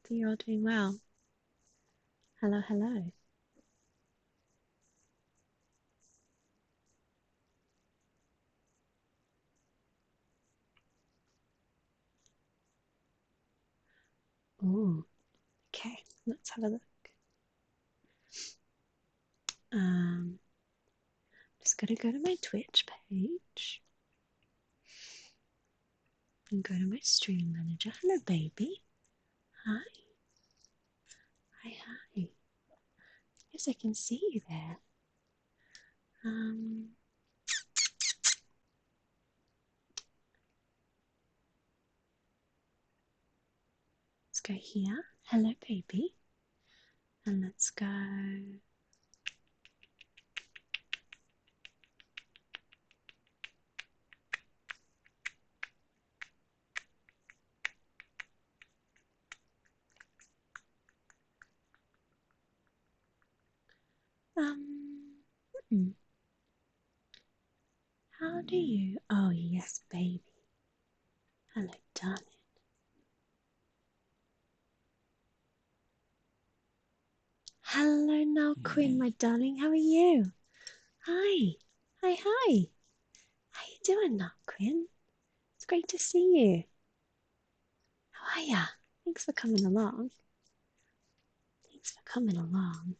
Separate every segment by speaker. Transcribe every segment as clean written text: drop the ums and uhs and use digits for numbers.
Speaker 1: that you're all doing well. Hello, hello. Oh, okay. Let's have a look. Just gotta go to my Twitch page and go to my stream manager. Hello, baby. Hi. Hi, hi. Yes, I can see you there. Let's go here. Hello, baby. And let's go. Hmm. How do you? Oh, yes, baby. Hello, darling. Hello, now, Quinn, my darling. How are you? Hi. Hi, hi. How you doing, now, Quinn? It's great to see you. How are ya? Thanks for coming along. Thanks for coming along.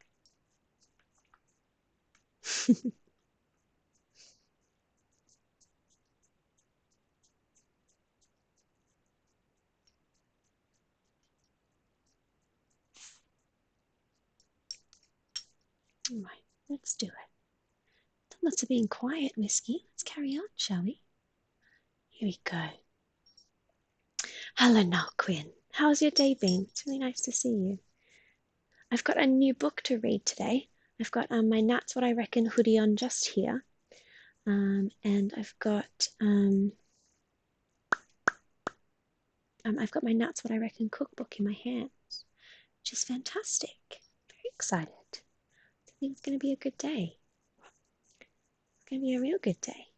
Speaker 1: All right, let's do it. Lots of being quiet, Whiskey. Let's carry on, shall we? Here we go. Hello, now, Quinn. How's your day been? It's really nice to see you. I've got a new book to read today. I've got my Nats What I Reckon hoodie on just here. And I've got my Nats What I Reckon cookbook in my hands, which is fantastic. Very excited. I think it's going to be a good day. It's going to be a real good day.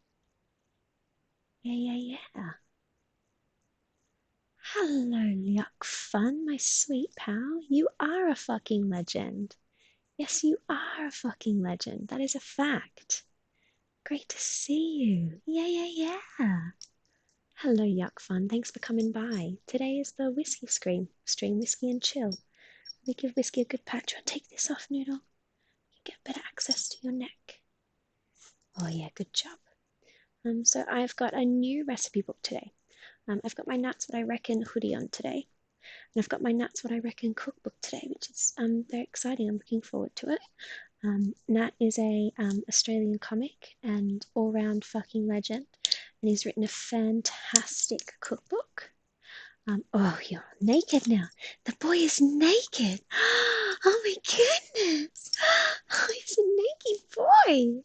Speaker 1: Yeah. Hello, Yuck Fun, my sweet pal. You are a fucking legend. Yes, you are a fucking legend. That is a fact. Great to see you. Yeah. Hello, Yuck Fun. Thanks for coming by. Today is the whiskey stream Whiskey and Chill. Let me give Whiskey a good pat. Do you want to take this off, Noodle? You get better access to your neck. Oh yeah, good job. So I've got a new recipe book today. I've got my Nats What I Reckon hoodie on today. And I've got my Nats What I Reckon cookbook today, which is very exciting. I'm looking forward to it. Nat is a Australian comic and all-round fucking legend. And he's written a fantastic cookbook. Oh, you're naked now. The boy is naked. Oh my goodness. Oh, he's a naked boy.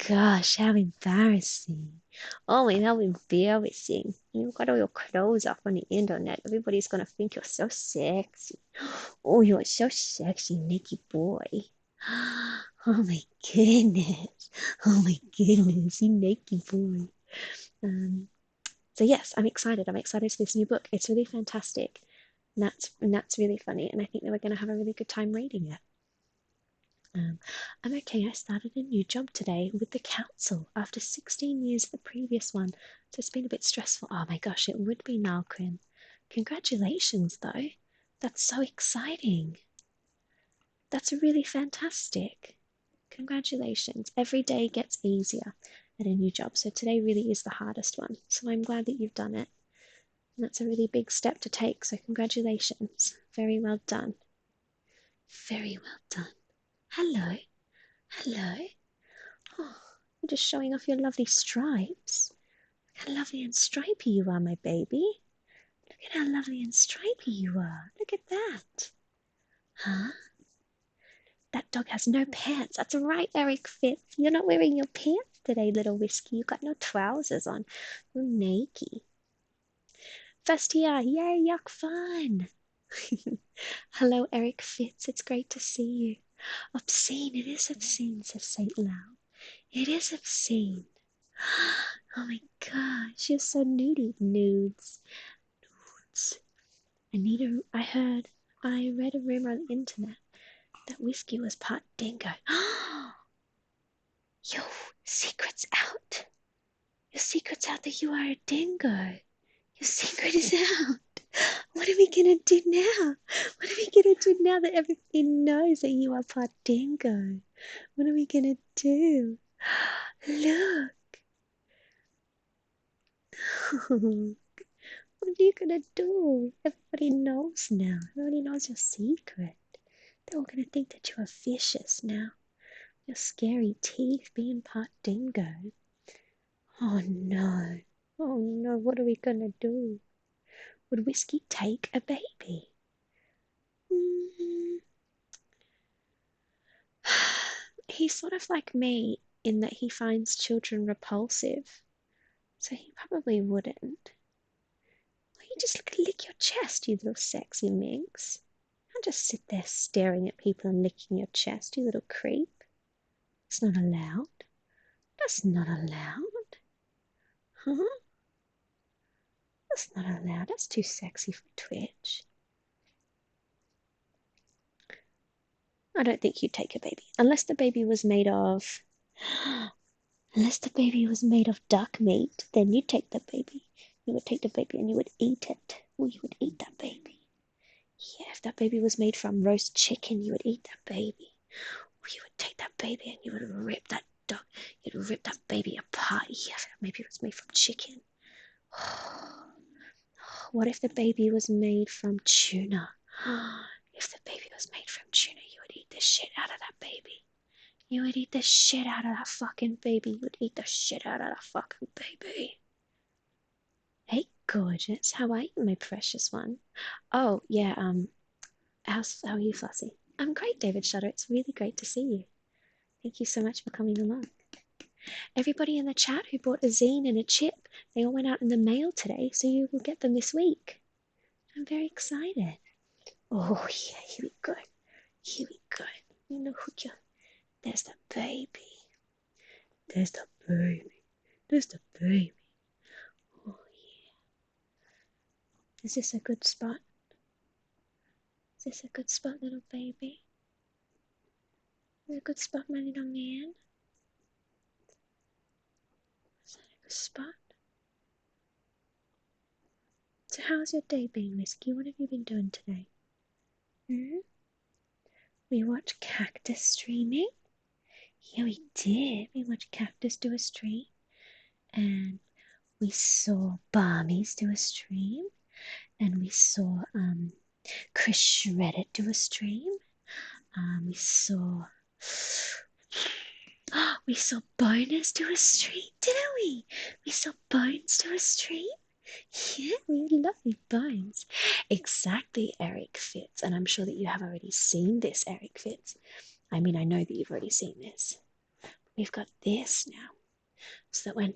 Speaker 1: Gosh, how embarrassing. Oh, how embarrassing. You've got all your clothes up on the internet. Everybody's going to think you're so sexy. Oh, you're so sexy, naked boy. Oh my goodness. Oh my goodness, you naked boy. So yes, I'm excited. I'm excited for this new book. It's really fantastic. And that's really funny. And I think that we're going to have a really good time reading it. I'm okay. I started a new job today with the council after 16 years of the previous one. So it's been a bit stressful. Oh my gosh, it would be now, Quinn. Congratulations, though. That's so exciting. That's really fantastic. Congratulations. Every day gets easier at a new job. So today really is the hardest one. So I'm glad that you've done it. And that's a really big step to take. So congratulations. Very well done. Very well done. Hello. Hello. Oh, you're just showing off your lovely stripes. Look how lovely and stripy you are, my baby. Look at how lovely and stripy you are. Look at that. Huh? That dog has no pants. That's right, Eric Fitz. You're not wearing your pants today, little Whiskey. You've got no trousers on. You're naked. First here. Yay, yuck fun. Hello, Eric Fitz. It's great to see you. Obscene. It is obscene, says St. Lau. It is obscene. Oh my gosh, you're so nudie. Nudes. Nudes. I read a rumor on the internet that Whiskey was part dingo. Yo, secret's out. Your secret's out that you are a dingo. Your secret is out. What are we gonna do now? What are we gonna do now that everybody knows that you are part dingo? What are we gonna do? Look. What are you gonna do? Everybody knows now. Everybody knows your secret. They're all gonna think that you are vicious now. Your scary teeth being part dingo. Oh no. Oh no, what are we gonna do? Would Whiskey take a baby? Mm. He's sort of like me in that he finds children repulsive. So he probably wouldn't. Why you just lick your chest, you little sexy minx? Don't just sit there staring at people and licking your chest, you little creep. It's not allowed. That's not allowed. Huh? That's not allowed. That's too sexy for Twitch. I don't think you'd take a baby. Unless the baby was made of... Unless the baby was made of duck meat, then you'd take the baby. You would take the baby and you would eat it. Or you would eat that baby. Yeah, if that baby was made from roast chicken, you would eat that baby. Or you would take that baby and you would rip that duck. You'd rip that baby apart. Yeah, if maybe it was made from chicken. What if the baby was made from tuna? If the baby was made from tuna, you would eat the shit out of that baby. You would eat the shit out of that fucking baby. You would eat the shit out of that fucking baby. Hey, gorgeous. How are you, my precious one? Oh, yeah, how are you, Flossie? I'm great, David Shutter. It's really great to see you. Thank you so much for coming along. Everybody in the chat who bought a zine and a chip, they all went out in the mail today, so you will get them this week. I'm very excited. Oh, yeah, here we go. Here we go. You know who you... There's the baby. There's the baby. There's the baby. Oh, yeah. Is this a good spot? Is this a good spot, little baby? Is it a good spot, my little man? Is that a good spot? So how's your day been, Whiskey? What have you been doing today? We watched Cactus streaming. Yeah, we did. We watched Cactus do a stream. And we saw Barmies do a stream. And we saw Chris Shredded do a stream. We saw Bonus do a stream, didn't we? We saw Bones do a stream. Yeah, we love Bones. Exactly, Eric Fitz. And I'm sure that you have already seen this, Eric Fitz. I mean, I know that you've already seen this. We've got this now. So that when...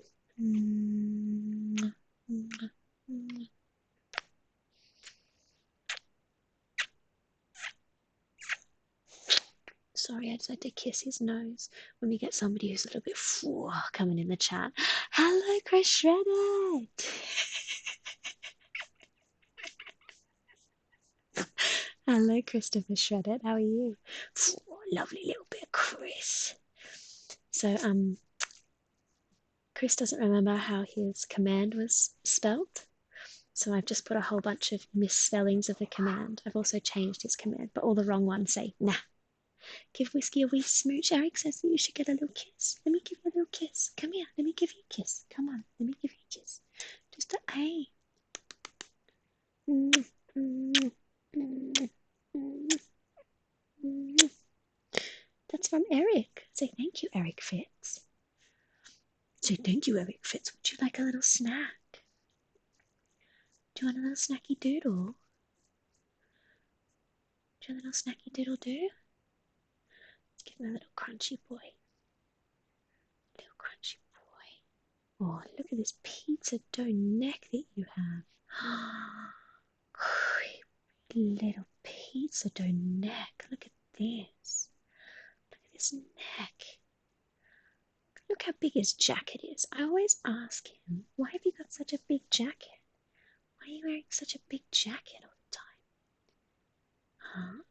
Speaker 1: Sorry, I just had to kiss his nose when we get somebody who's a little bit coming in the chat. Hello, Chris Shredded. Hello, Christopher Shredded. How are you? Lovely little bit of Chris. So, Chris doesn't remember how his command was spelt. So I've just put a whole bunch of misspellings of the command. I've also changed his command, but all the wrong ones say, nah. Give Whiskey a wee smooch. Eric says that you should get a little kiss. Let me give you a little kiss. Come here. Let me give you a kiss. Come on. Let me give you a kiss. Just a hey. That's from Eric. Say thank you, Eric Fitz. Say thank you, Eric Fitz. Would you like a little snack? Do you want a little snacky doodle? Do you want a little snacky doodle do? Let's get my little crunchy boy. Little crunchy boy. Oh, look at this pizza dough neck that you have. Creepy little pizza dough neck. Look at this. Look at this neck. Look how big his jacket is. I always ask him, why have you got such a big jacket? Why are you wearing such a big jacket all the time? Huh?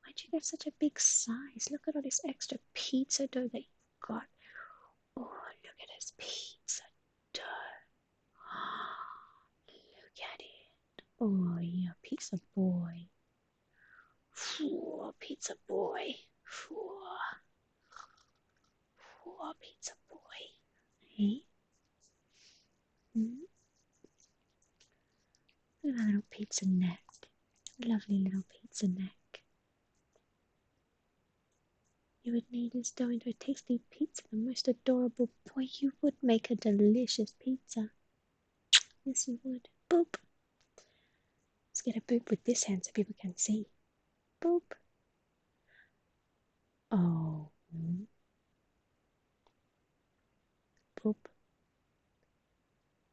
Speaker 1: Why'd you get such a big size? Look at all this extra pizza dough that you got. Oh, look at this pizza dough. Look at it. Oh, yeah, pizza boy. Oh, pizza boy. Oh, pizza boy. Hey? Mm? Look at that little pizza neck. Lovely little pizza neck. You would knead this dough into a tasty pizza. The most adorable boy. You would make a delicious pizza. Yes, you would. Boop. Let's get a boop with this hand so people can see. Boop. Oh. Boop.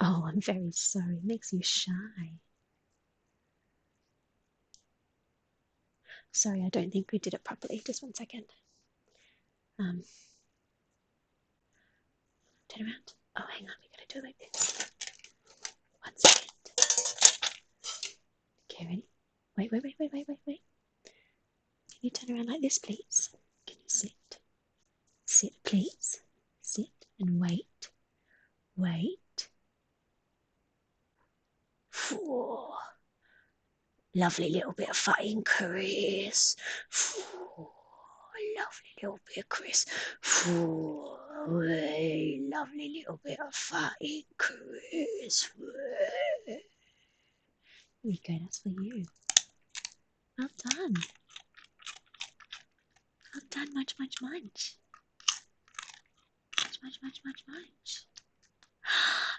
Speaker 1: Oh, I'm very sorry. It makes you shy. Sorry, I don't think we did it properly. Just 1 second. Turn around. Oh, hang on. We gotta do it like this. 1 second. Okay, ready? Wait. Can you turn around like this, please? Can you sit? Sit, please. Sit and wait. Wait. Whew. Lovely little bit of fighting, Chris. Whew. Lovely little bit of Chris. Whew. Lovely little bit of fighting, Chris. Here we go, that's for you. Well done. Well done, munch. Munch.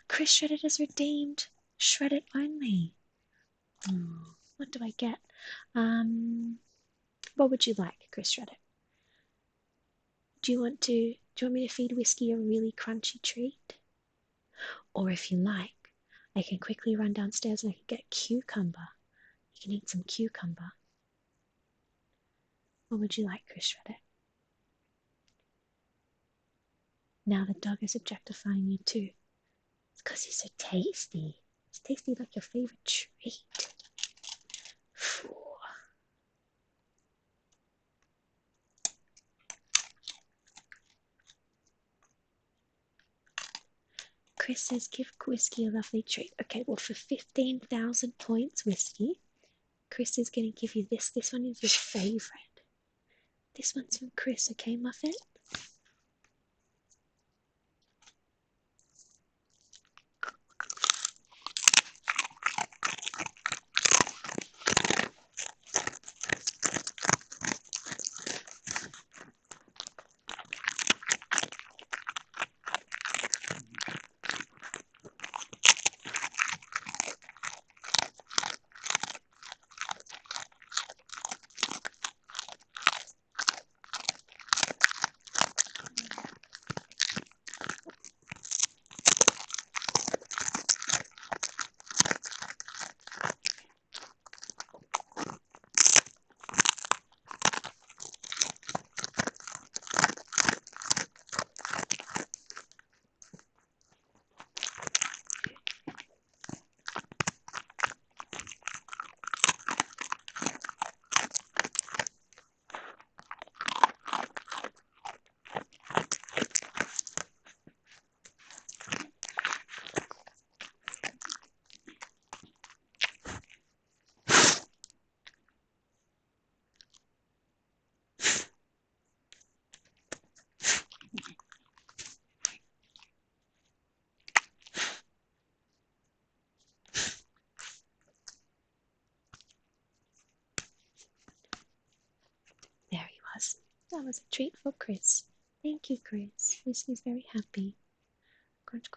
Speaker 1: Chris Shredded is redeemed. Shredded only. Oh, what do I get? What would you like, Chris Shredded? Do you want me to feed Whiskey a really crunchy treat? Or if you like, I can quickly run downstairs and I can get cucumber. You can eat some cucumber. What would you like, Chris Shredded? Now the dog is objectifying you too. It's because he's so tasty. It's tasty like your favorite treat. Chris says, give Whiskey a lovely treat. Okay, well, for 15,000 points, Whiskey, Chris is going to give you this. This one is your favorite. This one's from Chris, okay, Muffin? There he was. That was a treat for Chris. Thank you, Chris. Whiskey's very happy. Crunch.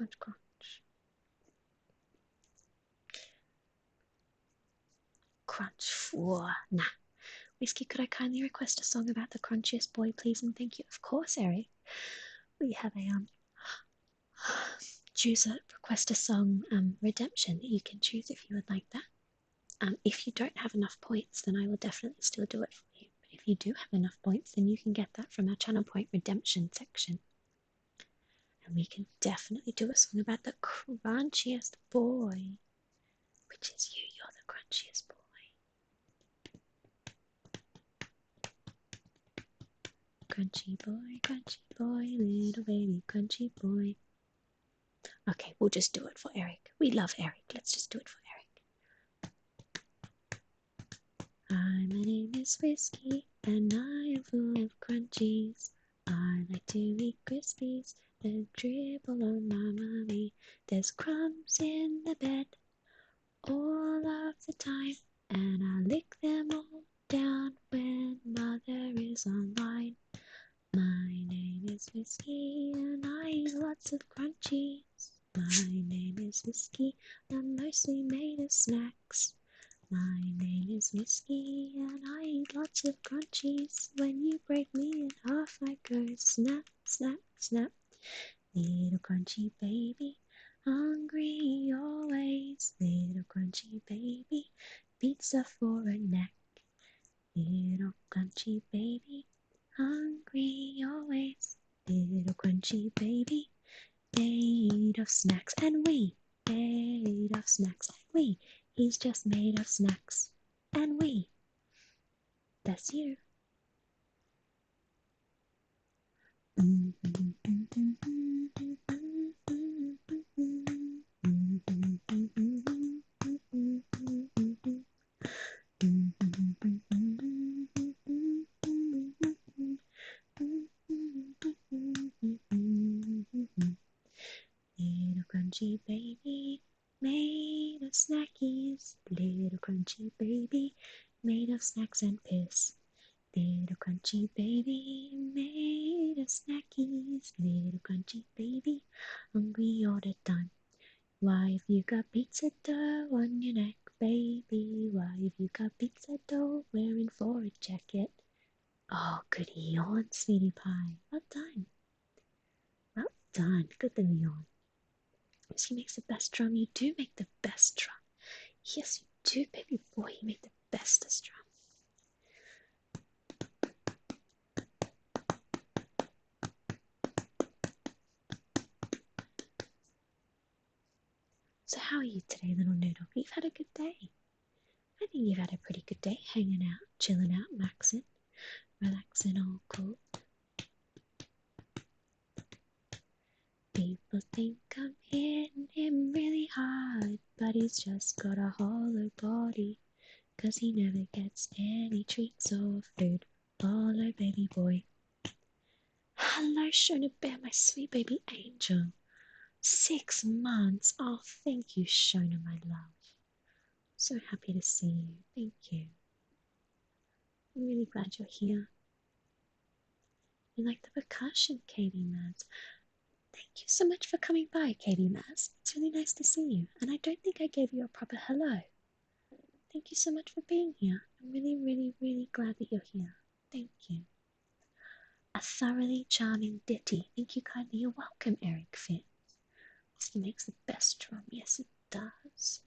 Speaker 1: Crunch. Whoa, nah. Whiskey, could I kindly request a song about the crunchiest boy, please? And thank you. Of course, Eric. We have a choose a request a song redemption that you can choose if you would like that. If you don't have enough points, then I will definitely still do it for you. But if you do have enough points, then you can get that from our channel point redemption section. And we can definitely do a song about the crunchiest boy, which is you. You're the crunchiest boy. crunchy boy, little baby crunchy boy. Okay, we'll just do it for Eric. We love Eric. Let's just do it for Eric. Hi, my name is Whiskey, and I am full of crunchies. I like to eat Crispies that dribble on my mummy. There's crumbs in the bed all of the time, and I lick them all down when mother is online. My name is Whiskey, and I eat lots of crunchies. My name is Whiskey, I'm mostly made of snacks. My name is Whiskey, and I eat lots of crunchies. When you break me in half, I go snap, snap, snap. Little crunchy baby, hungry always. Little crunchy baby, pizza for a neck. Little crunchy baby, hungry always. Little crunchy baby, made of snacks. And we, made of snacks. And we, he's just made of snacks. And we, that's you. Little crunchy baby, made of snackies. Little crunchy baby, made of snacks and piss. Little crunchy baby, made of snackies. Little crunchy baby, hungry all the time. Why have you got pizza dough on your neck, baby? Why have you got pizza dough wearing for a jacket? Oh, good yawn, sweetie pie. Well done. Well done. Good little yawn. He makes the best drum. You do make the best drum. Yes, you do, baby boy. You make the bestest drum. So how are you today, little noodle? You've had a good day. I think you've had a pretty good day hanging out, chilling out, maxing, relaxing, all cool. People think I'm hitting him really hard, but he's just got a hollow body, 'cause he never gets any treats or food. Hollow baby boy. Hello, Shona Bear, my sweet baby angel. 6 months. Oh, thank you, Shona, my love. So happy to see you. Thank you. I'm really glad you're here. You like the percussion, Katie Maz. Thank you so much for coming by, Katie Maz. It's really nice to see you, and I don't think I gave you a proper hello. Thank you so much for being here. I'm really, really, really glad that you're here. Thank you. A thoroughly charming ditty. Thank you kindly. You're welcome, Eric Fitz. He makes the best drum. Yes, it does.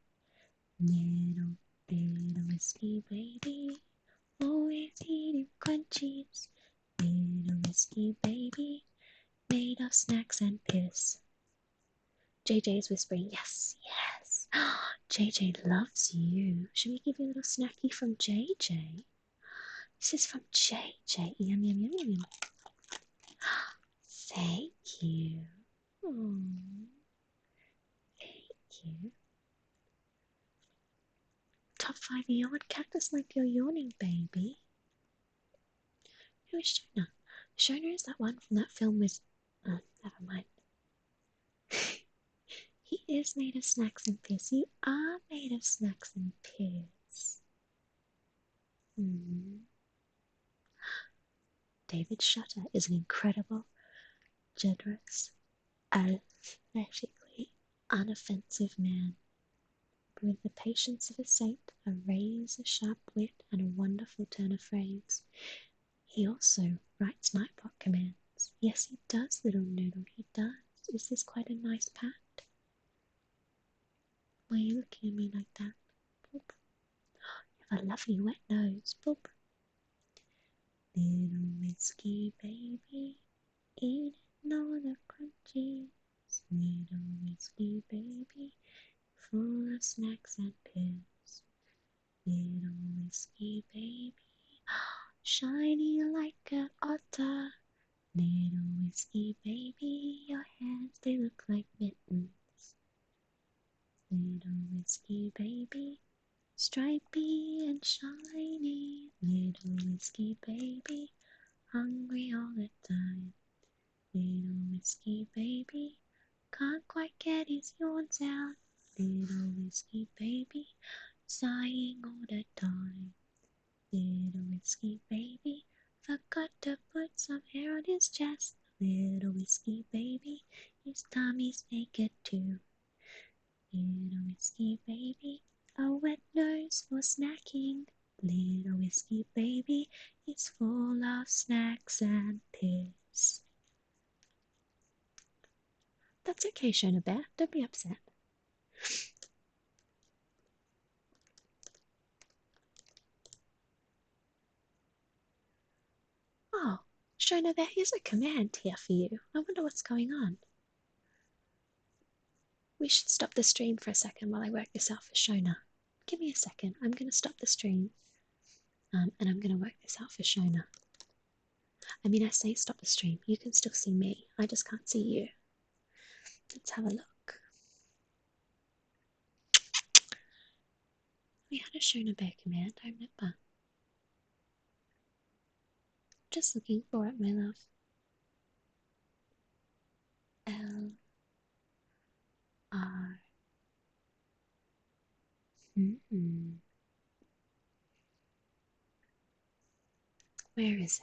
Speaker 1: Little, little whiskey baby, always eating crunchies. Little whiskey baby, made of snacks and piss. JJ is whispering, yes, yes. JJ loves you. Should we give you a little snacky from JJ? This is from JJ. Yum, yum, yum, yum, yum. Thank you. Oh, thank you. Top 5 yawn cactus like you're yawning, baby. Who is Shona? Shona is that one from that film with... Oh, never mind. He is made of snacks and piss. You are made of snacks and piss. David Shutter is an incredible, generous, athletically unoffensive man, with the patience of a saint, a razor-sharp wit, and a wonderful turn of phrase. He also writes Nightbot commands. Yes, he does, little noodle, he does. Is this quite a nice pat? Why are you looking at me like that? Boop. You have a lovely wet nose. Boop. Little whiskey baby, eating all the crunchies. Little whiskey baby, full of snacks and pills. Little whiskey baby, shiny like an otter. Little whiskey baby, your hands, they look like mittens. Little whiskey baby, stripey and shiny. Little whiskey baby, hungry all the time. Little whiskey baby, can't quite get his yawns out. Little whiskey baby, sighing all the time. Little whiskey baby, forgot to put some hair on his chest. Little whiskey baby, his tummy's naked too. Little whiskey baby, a wet nose for snacking. Little whiskey baby is full of snacks and piss. That's okay, Shona Bear. Don't be upset. Oh, Shona, there is a command here for you. I wonder what's going on. We should stop the stream for a second while I work this out for Shona. Give me a second. I'm going to stop the stream. And I'm going to work this out for Shona. I mean, I say stop the stream. You can still see me. I just can't see you. Let's have a look. We had a Shona Bear command, I remember. Just looking for it, my love. L R. Where is it?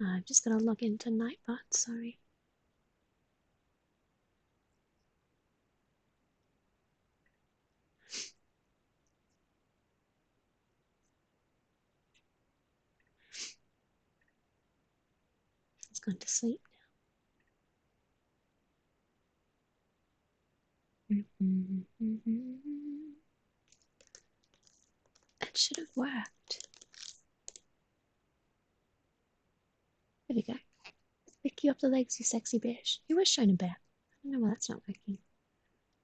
Speaker 1: I've just got to log into Nightbot, sorry. It's gone to sleep now. It should have worked. There we go. Pick you up the legs, you sexy bitch. You were shown a bear. I don't know why that's not working.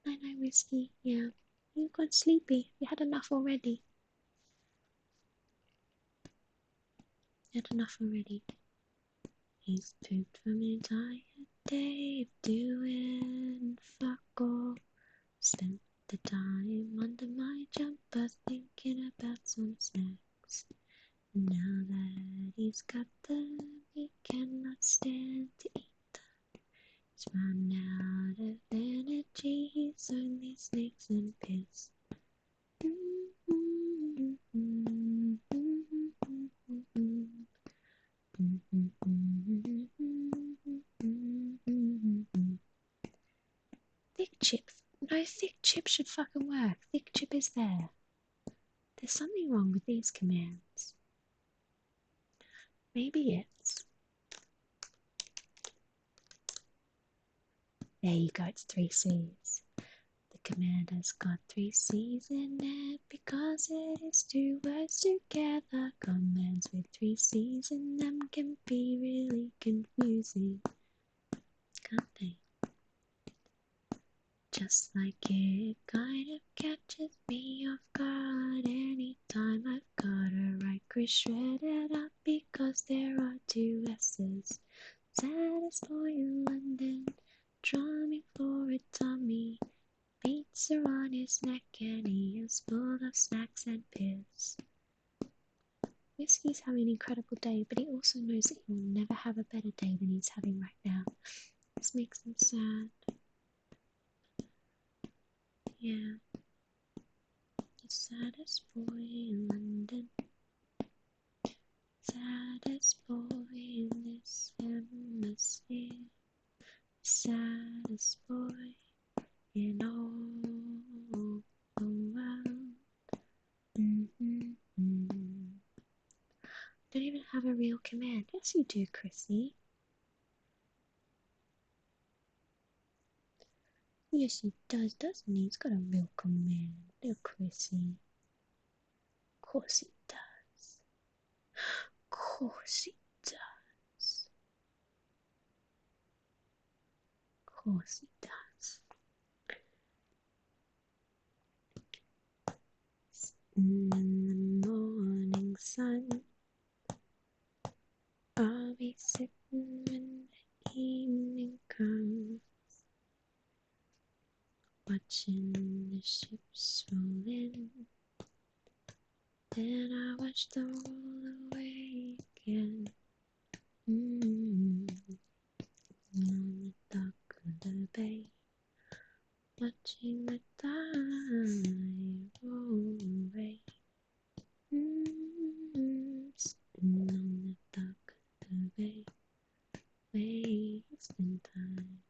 Speaker 1: Night-night whiskey. Yeah. You got sleepy. You had enough already. You had enough already. He's pooped from an entire day of doing fuck all. Spent the time under my jumper thinking about some snacks. Now that he's got them, he cannot stand to eat them. He's run out of energy, he's only snakes and piss. Thick chip. No, thick chip should fucking work. Thick chip is there. There's something wrong with these commands. Maybe it's... There you go, it's 3 C's. The command has got 3 C's in it because it is 2 words together. Commands with 3 C's in them can be really confusing, can't they? Just like it kind of catches me off guard anytime I've got to write Chris shredded up because there are 2 S's. Saddest boy in London, drumming for a tummy. Beats are on his neck and he is full of snacks and piss. Whiskey's having an incredible day, but he also knows that he will never have a better day than he's having right now. This makes him sad. Yeah. The saddest boy in London. Saddest boy in this hemisphere. Saddest boy in all the world. Don't even have a real command. Yes, you do, Chrissy. Yes, he does, doesn't he? He's got a real command. Little Chrissy. Of course he does. course it does. Of course it does. In the morning sun, I'll be sitting when the evening comes, watching the ships roll in. Then I watch them roll away again. On the dock of the bay, watching the tide roll away. Sitting on the dock of the bay, wasting time.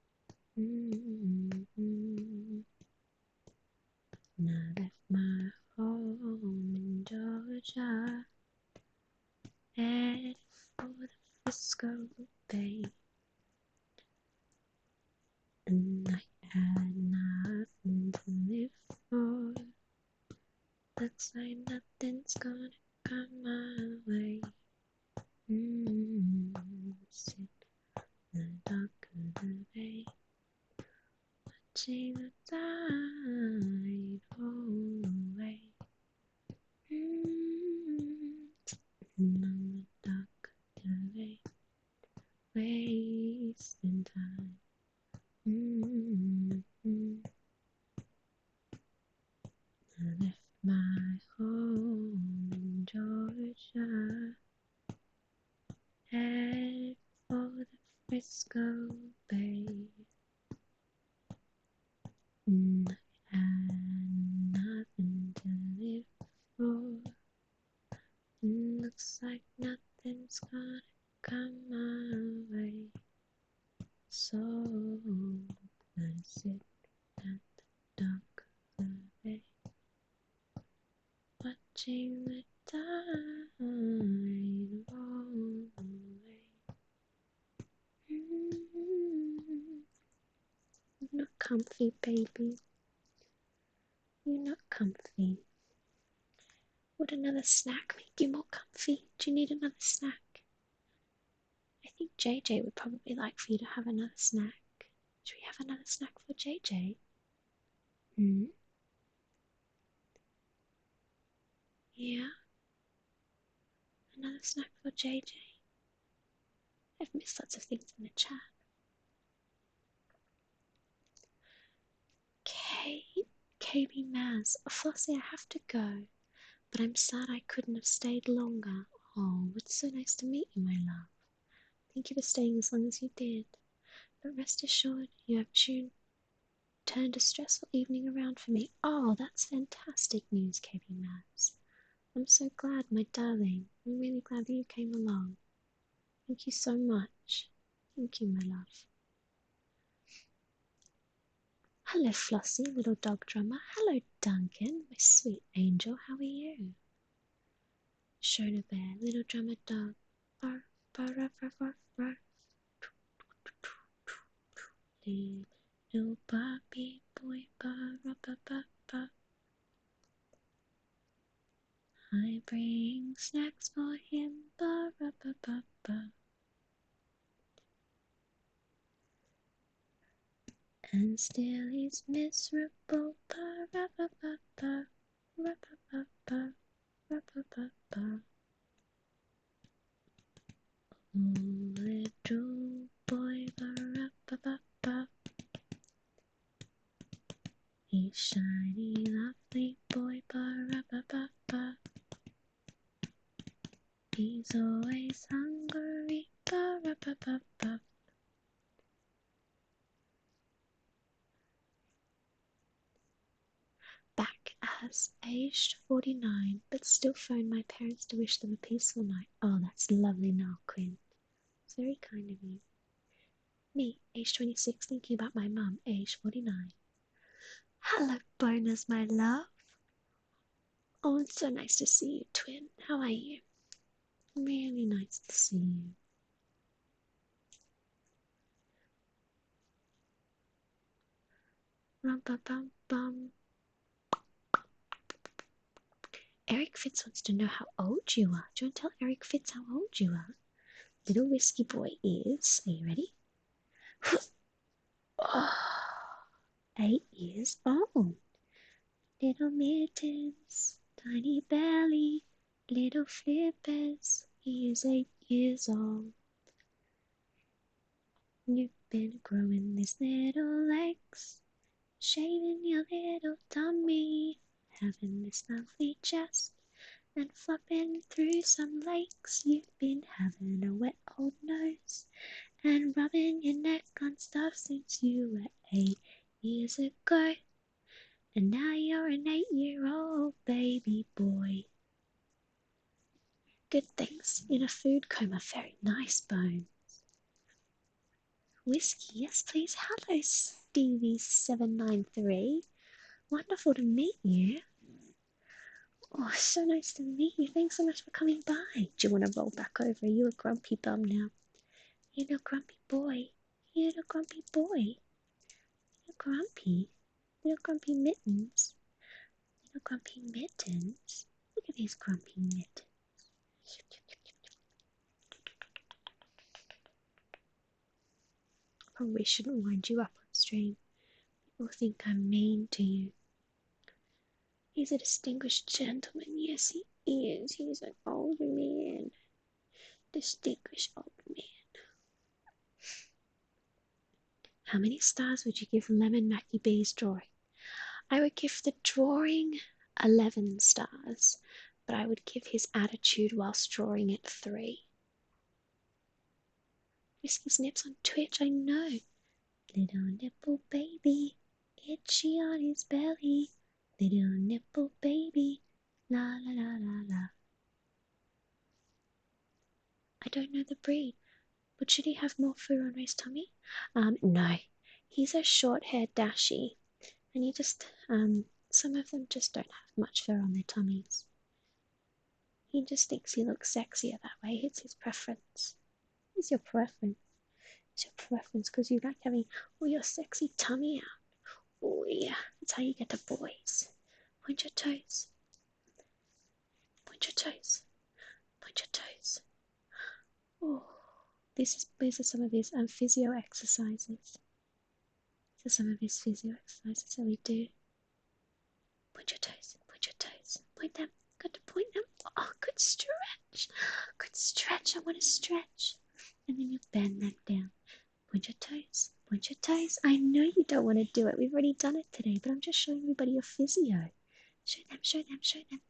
Speaker 1: And I left my home in Georgia, headed for the Frisco Bay, and I had nothing to live for. Looks like nothing's gonna come my way. Sit in the dock of the bay, watching the tide roll away. Sitting on the dock of the bay, wasting time. I left my home in Georgia, headed for the Frisco Bay. I had nothing to live for. Looks like nothing's gonna come my way. So I sit at the dock of the bay, watching the tide roll away. You're not comfy, baby. You're not comfy. Would another snack make you more comfy? Do you need another snack? I think JJ would probably like for you to have another snack. Should we have another snack for JJ? Yeah, another snack for JJ. I've missed lots of things in the chat. KB Maz. Oh, Flossie, I have to go, but I'm sad I couldn't have stayed longer. Oh, it's so nice to meet you, my love. Thank you for staying as long as you did. But rest assured, you have turned a stressful evening around for me. Oh, that's fantastic news, KB Maz. I'm so glad, my darling. I'm really glad that you came along. Thank you so much. Thank you, my love. Hello, Flossie, little dog drummer. Hello, Duncan, my sweet angel. How are you? Shona Bear, little drummer dog. Bark, bark, bark, bark, bark, bark. Little puppy boy, bark, bark, bark, bark. I bring snacks for him, bark, bark, bark, bark, bark. And still he's miserable, bark, bark, bark, bark, bark, bark, bark, bark, bark, bark, bark, bark. Oh, little boy, ba-ra-ba-ba-ba. He's shiny, lovely boy, ba-ra-ba-ba-ba. He's always hungry, ba-ra-ba-ba-ba. Back as aged 49, but still phone my parents to wish them a peaceful night. Oh, that's lovely now, Quinn. It's very kind of you. Me, age 26, thinking about my mum, age 49. Hello, bonus, my love. Oh, it's so nice to see you, twin. How are you? Really nice to see you. Rum-bum-bum-bum. Eric Fitz wants to know how old you are. Do you want to tell Eric Fitz how old you are? Little Whiskey Boy is, are you ready? Oh, 8 years old. Little mittens, tiny belly, little flippers. He is 8 years old. You've been growing these little legs, shaving your little tummy, having this lovely chest, and flopping through some lakes. You've been having a wet old nose, and rubbing your neck on stuff since you were 8 years ago. And now you're an 8-year-old baby boy. Good things in a food coma, very nice bone. Whiskey, yes please. Hello, Stevie793. Wonderful to meet you. Oh, so nice to meet you. Thanks so much for coming by. Do you want to roll back over? Are you a grumpy bum now? You're a grumpy boy. You're a grumpy boy. You're grumpy. Little grumpy mittens. Little grumpy mittens. Look at these grumpy mittens. Probably shouldn't wind you up on stream. People think I'm mean to you. He's a distinguished gentleman. Yes, he is. He's an old man. Distinguished old man. How many stars would you give Lemon Mackie B's drawing? I would give the drawing 11 stars, but I would give his attitude whilst drawing it 3. Whiskey Snips on Twitch, I know. Little nipple baby, itchy on his belly. Little nipple baby, la la la la la. I don't know the breed, but should he have more fur on his tummy? No. He's a short-haired Dashie, and he just, some of them just don't have much fur on their tummies. He just thinks he looks sexier that way. It's his preference. It's your preference. It's your preference because you like having all your sexy tummy out. Oh yeah, that's how you get the boys. Point your toes. Point your toes. Point your toes. Oh, these are some of his physio exercises. These are some of his physio exercises that we do. Point your toes. Point your toes. Point them. Got to point them. Oh, good stretch. Good stretch. I want to stretch. And then you bend them down. Point your toes. Point your toes. I know you don't want to do it. We've already done it today, but I'm just showing everybody your physio. Show them, show them, show them.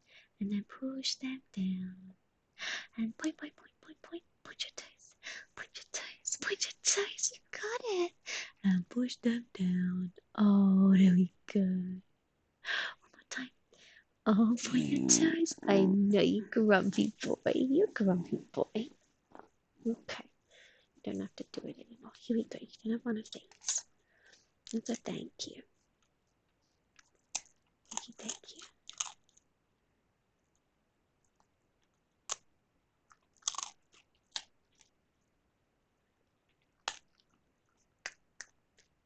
Speaker 1: And then push them down. And point, point, point, point, point. Point your toes. Point your toes. Point your toes. You got it. And push them down. Oh, there we go. One more time. Oh, point your toes. I know you grumpy boy. You grumpy boy. Okay. You don't have to do it anymore. Here we go. You can have one of these. That's a thank you. Thank you, thank you.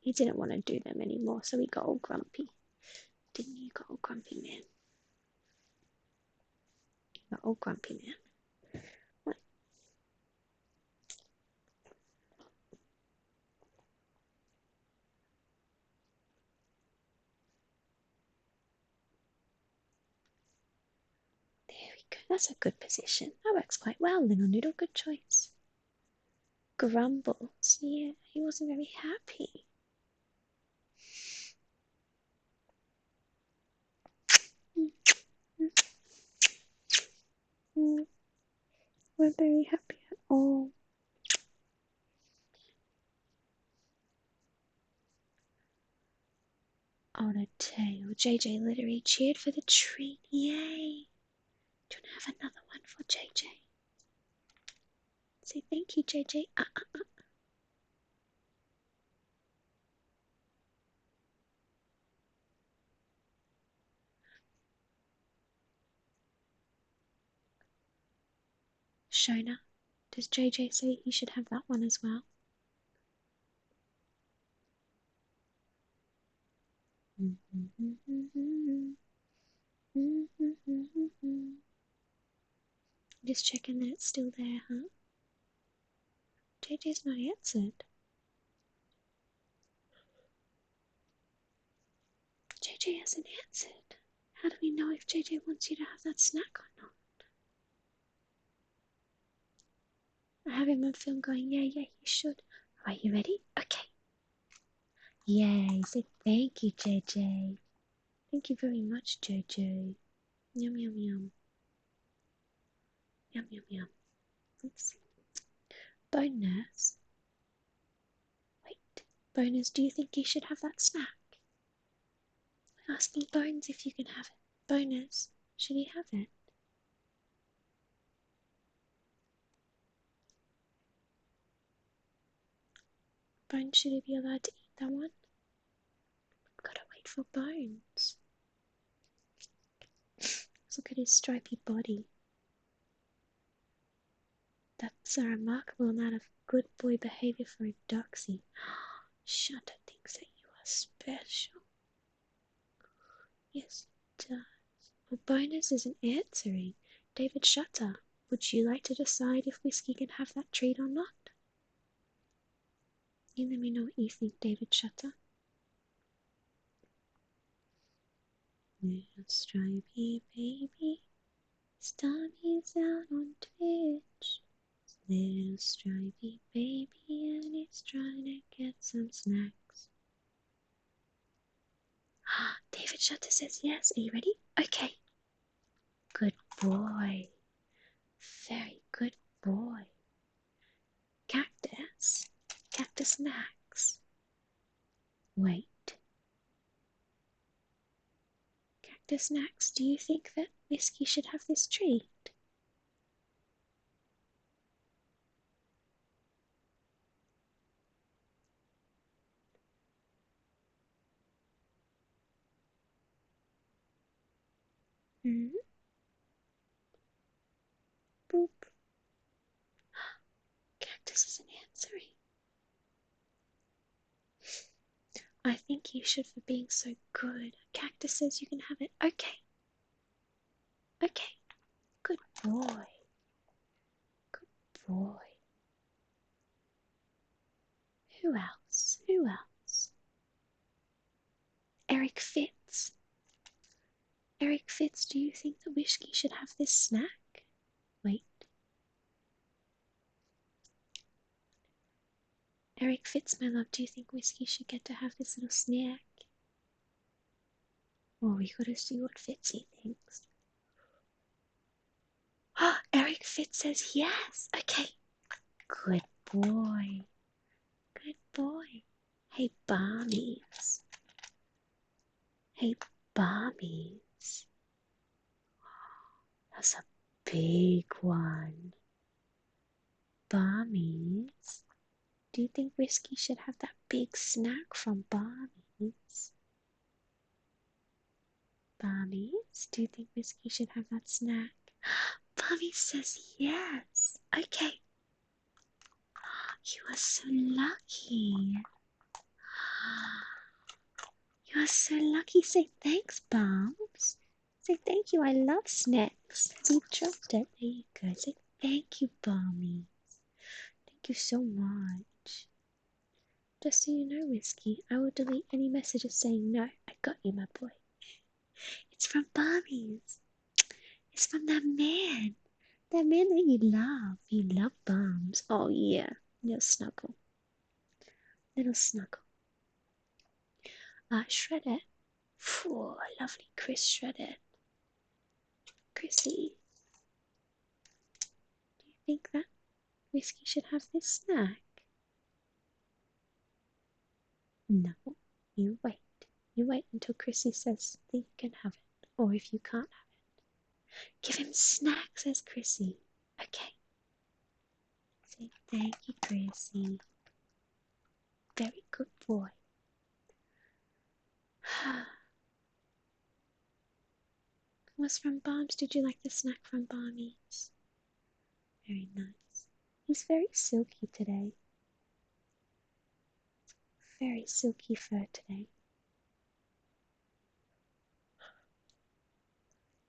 Speaker 1: He didn't want to do them anymore, so he got all grumpy. Didn't you? Got all grumpy, man. You got all grumpy, man. What? There we go. That's a good position. That works quite well, little noodle. Good choice. Grumbles. Yeah, he wasn't very happy. We're very happy at all. On a tail. JJ literally cheered for the treat. Yay! Do you want to have another one for JJ? Say thank you, JJ. Shona, does JJ say he should have that one as well? Just checking that it's still there, huh? JJ's not answered. JJ hasn't answered. How do we know if JJ wants you to have that snack or not? I have him on film going, yeah, you should. Alright, you ready? Okay. Yay, say thank you, JJ. Thank you very much, JJ. Yum, yum, yum. Yum, yum, yum. Let's see. Bonus. Wait, Bonus, do you think you should have that snack? I'm asking Bones if you can have it. Bonus, should he have it? Bones, should he be allowed to eat that one? Gotta wait for Bones. Let's look at his stripy body. That's a remarkable amount of good boy behavior for a doxy. Shanta thinks that you are special. Yes, it does. Well, Bonus isn't answering. David Shutter, would you like to decide if Whiskey can have that treat or not? You let me know what you think, David Shutter. Little stripy baby, his tummy's out on Twitch. Little stripy baby, and he's trying to get some snacks. David Shutter says yes. Are you ready? Okay. Good boy. Very good boy. Cactus. Cactus Max. Wait. Cactus Max, do you think that Whiskey should have this treat? Hmm? Boop. Cactus isn't answering. I think you should for being so good. Cactus says you can have it. Okay. Okay. Good boy. Good boy. Who else? Who else? Eric Fitz. Eric Fitz, do you think that Whiskey should have this snack? Wait. Eric Fitz, my love, do you think Whiskey should get to have this little snack? Oh, we gotta see what Fitzy thinks. Oh, Eric Fitz says yes. Okay. Good boy. Good boy. Hey, Barmies. Hey, Barmies. That's a big one. Barmies. Do you think Whiskey should have that big snack from Barmies? Barmies, do you think Whiskey should have that snack? Barmies says yes. Okay. You are so lucky. You are so lucky. Say thanks, Barbs. Say thank you. I love snacks. You dropped it. There you go. Say thank you, Barmies. Thank you so much. Just so you know, Whiskey, I will delete any messages saying no. I got you, my boy. It's from Barmies. It's from that man. That man that you love. You love Bums. Oh, yeah. Little snuggle. Little snuggle. Shredded. Phew, lovely Chris Shredded. Chrissy, do you think that Whiskey should have this snack? No. You wait. You wait until Chrissy says that you can have it. Or if you can't have it. Give him snack, says Chrissy. Okay. Say thank you, Chrissy. Very good boy. Was from Bombs. Did you like the snack from Barmies? Very nice. He's very silky today. Very silky fur today.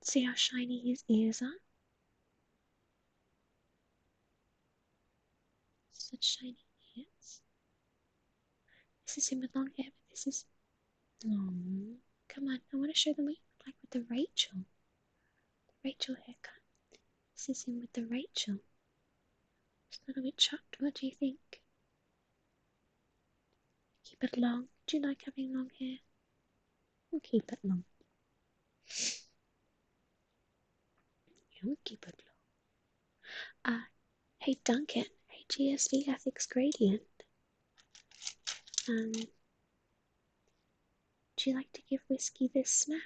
Speaker 1: See how shiny his ears are? with shiny ears. This is him with long hair, but this is... Oh, come on, I want to show them what you look like with the Rachel. Rachel haircut. This is him with the Rachel. It's a little bit chopped. What do you think? Keep it long. Do you like having long hair? We'll keep it long. Yeah, we'll keep it long. Hey Duncan. Hey GSV Ethics Gradient. Do you like to give Whiskey this snack?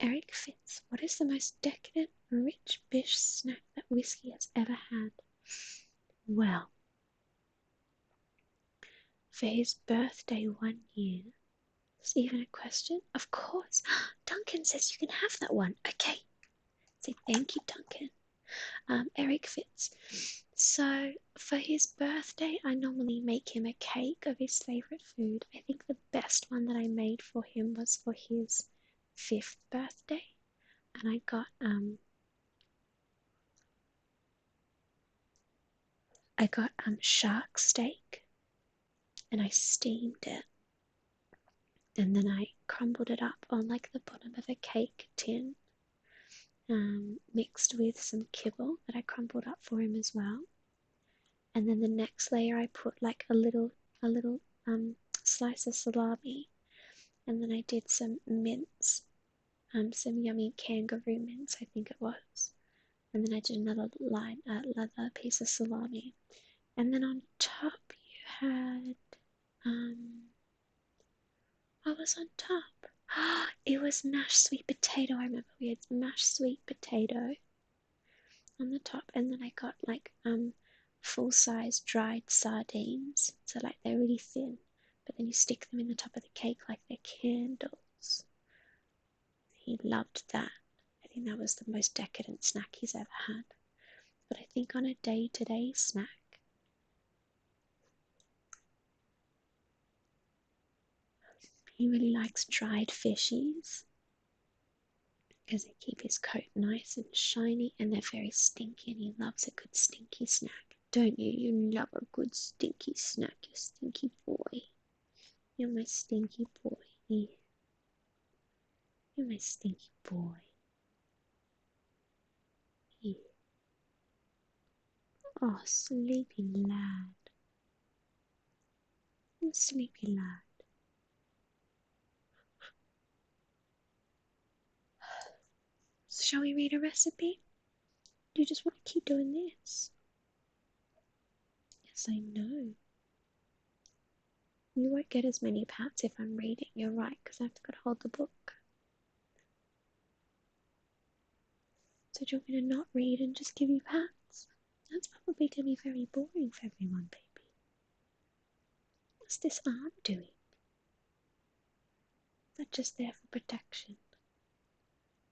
Speaker 1: Eric Fitz, what is the most decadent, rich bish snack that Whiskey has ever had? Well, for his birthday 1 year, is even a question? Of course. Duncan says you can have that one. Okay. Say thank you, Duncan. Eric Fitz. So for his birthday, I normally make him a cake of his favorite food. I think the best one that I made for him was for his 5th birthday, and I got shark steak, and I steamed it, and then I crumbled it up on like the bottom of a cake tin, mixed with some kibble that I crumbled up for him as well. And then the next layer I put like a little slice of salami, and then I did some mince, some yummy kangaroo mince, I think it was. And then I did another piece of salami. And then on top you had, what was on top? It was mashed sweet potato. I remember we had mashed sweet potato on the top, and then I got like full-size dried sardines, so like they're really thin, but then you stick them in the top of the cake like they're candles. He loved that. I think that was the most decadent snack he's ever had. But I think on a day-to-day snack, he really likes dried fishies because they keep his coat nice and shiny, and they're very stinky, and he loves a good stinky snack. Don't you? You love a good stinky snack, you stinky boy. You're my stinky boy. Yeah. You're my stinky boy. Yeah. Oh, sleepy lad. Oh, sleepy lad. So shall we read a recipe? Do you just want to keep doing this? Yes, I know. You won't get as many pats if I'm reading. You're right, because I've got to hold the book. So do you want me to not read and just give you pats? That's probably going to be very boring for everyone, baby. What's this arm doing? Is that just there for protection?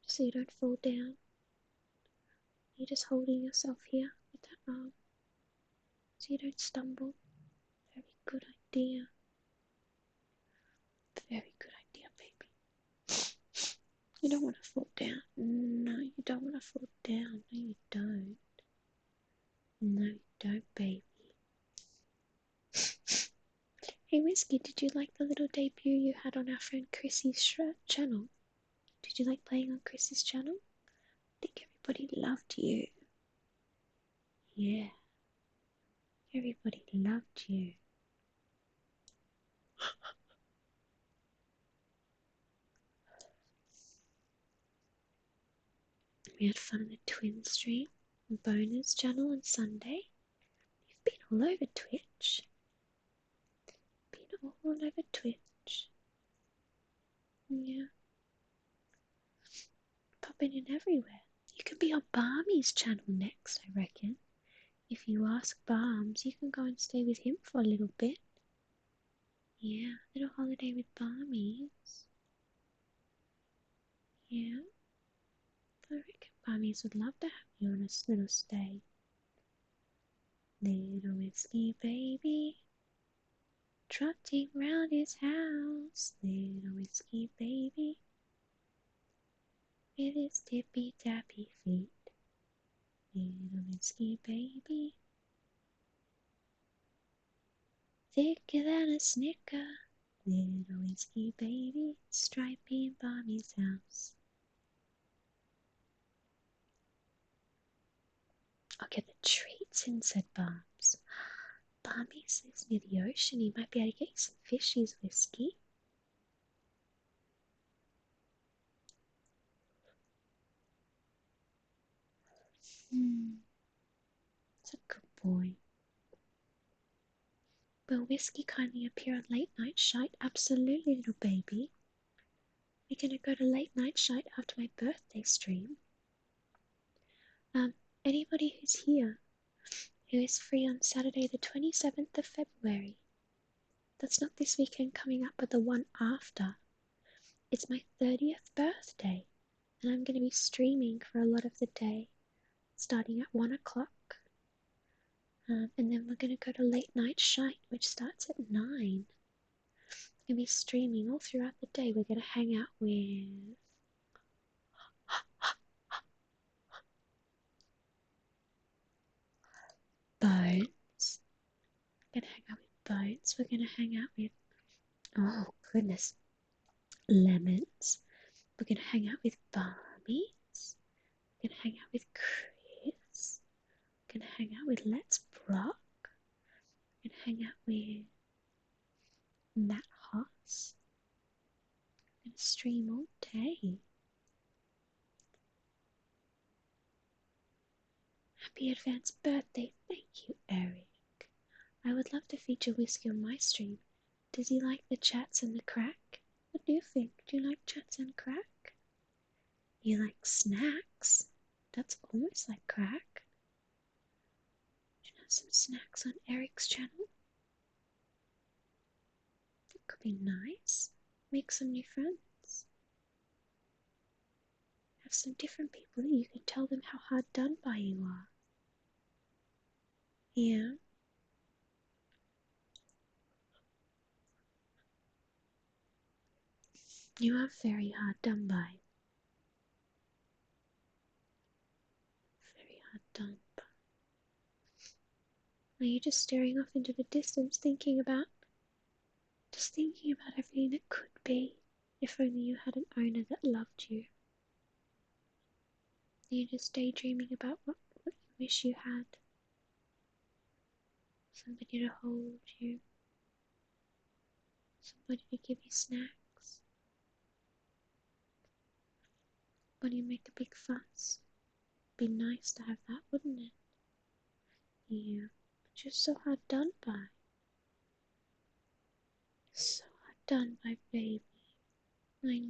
Speaker 1: Just so you don't fall down? You're just holding yourself here with that arm so you don't stumble. Very good idea. Very good idea, baby. You don't want to fall down. No, you don't want to fall down. No, you don't. No, you don't, baby. Hey, Whiskey, did you like the little debut you had on our friend Chrissy's channel? Did you like playing on Chrissy's channel? I think everybody loved you. Yeah. Everybody loved you. We had fun on the Twin Stream, Bonus channel on Sunday. You've been all over Twitch. Been all over Twitch. Yeah. Popping in everywhere. You can be on Barmy's channel next, I reckon. If you ask Barms, you can go and stay with him for a little bit. Yeah, little holiday with Barmies. Yeah. I reckon Barmies would love to have you on a little stay. Little Whiskey baby. trotting round his house, little whiskey baby, with his tippy-tappy feet. Little whiskey baby, thicker than a snicker. Little whiskey baby, stripey in Barney's house. I'll get the treats in, said Barbs. Barney lives near the ocean. He might be able to get you some fishies, Whiskey. That's a good boy. Will Whiskey kindly appear on Late Night Shite? Absolutely, little baby. We're going to go to Late Night Shite after my birthday stream. Anybody who's here who is free on Saturday the 27th of February. That's not this weekend coming up, but the one after. It's my 30th birthday, and I'm going to be streaming for a lot of the day, starting at 1 o'clock. And then we're going to go to Late Night Shite, which starts at 9. We're going to be streaming all throughout the day. We're going to hang out with Bones. We're going to hang out with Bones. We're going to hang out with, oh goodness, Lemons. We're going to hang out with Barmies. We're going to hang out with Chris. We're going to hang out with Let's Brock. We're going to hang out with Matt Haas. We're going to stream all day. Happy advanced birthday. Thank you, Eric. I would love to feature Whiskey on my stream. Does he like the chats and the crack? What do you think? Do you like chats and crack? You like snacks? That's almost like crack. Do you have some snacks on Eric's channel? That could be nice. Make some new friends. Have some different people that you can tell them how hard done by you are. Yeah. You are very hard done by. Very hard done by. Are you just staring off into the distance thinking about everything that could be if only you had an owner that loved you? Are you just daydreaming about what you wish you had? Somebody to hold you. Somebody to give you snacks. Somebody to make a big fuss. Be nice to have that, wouldn't it? Yeah, but you're so hard done by. So hard done by, baby. I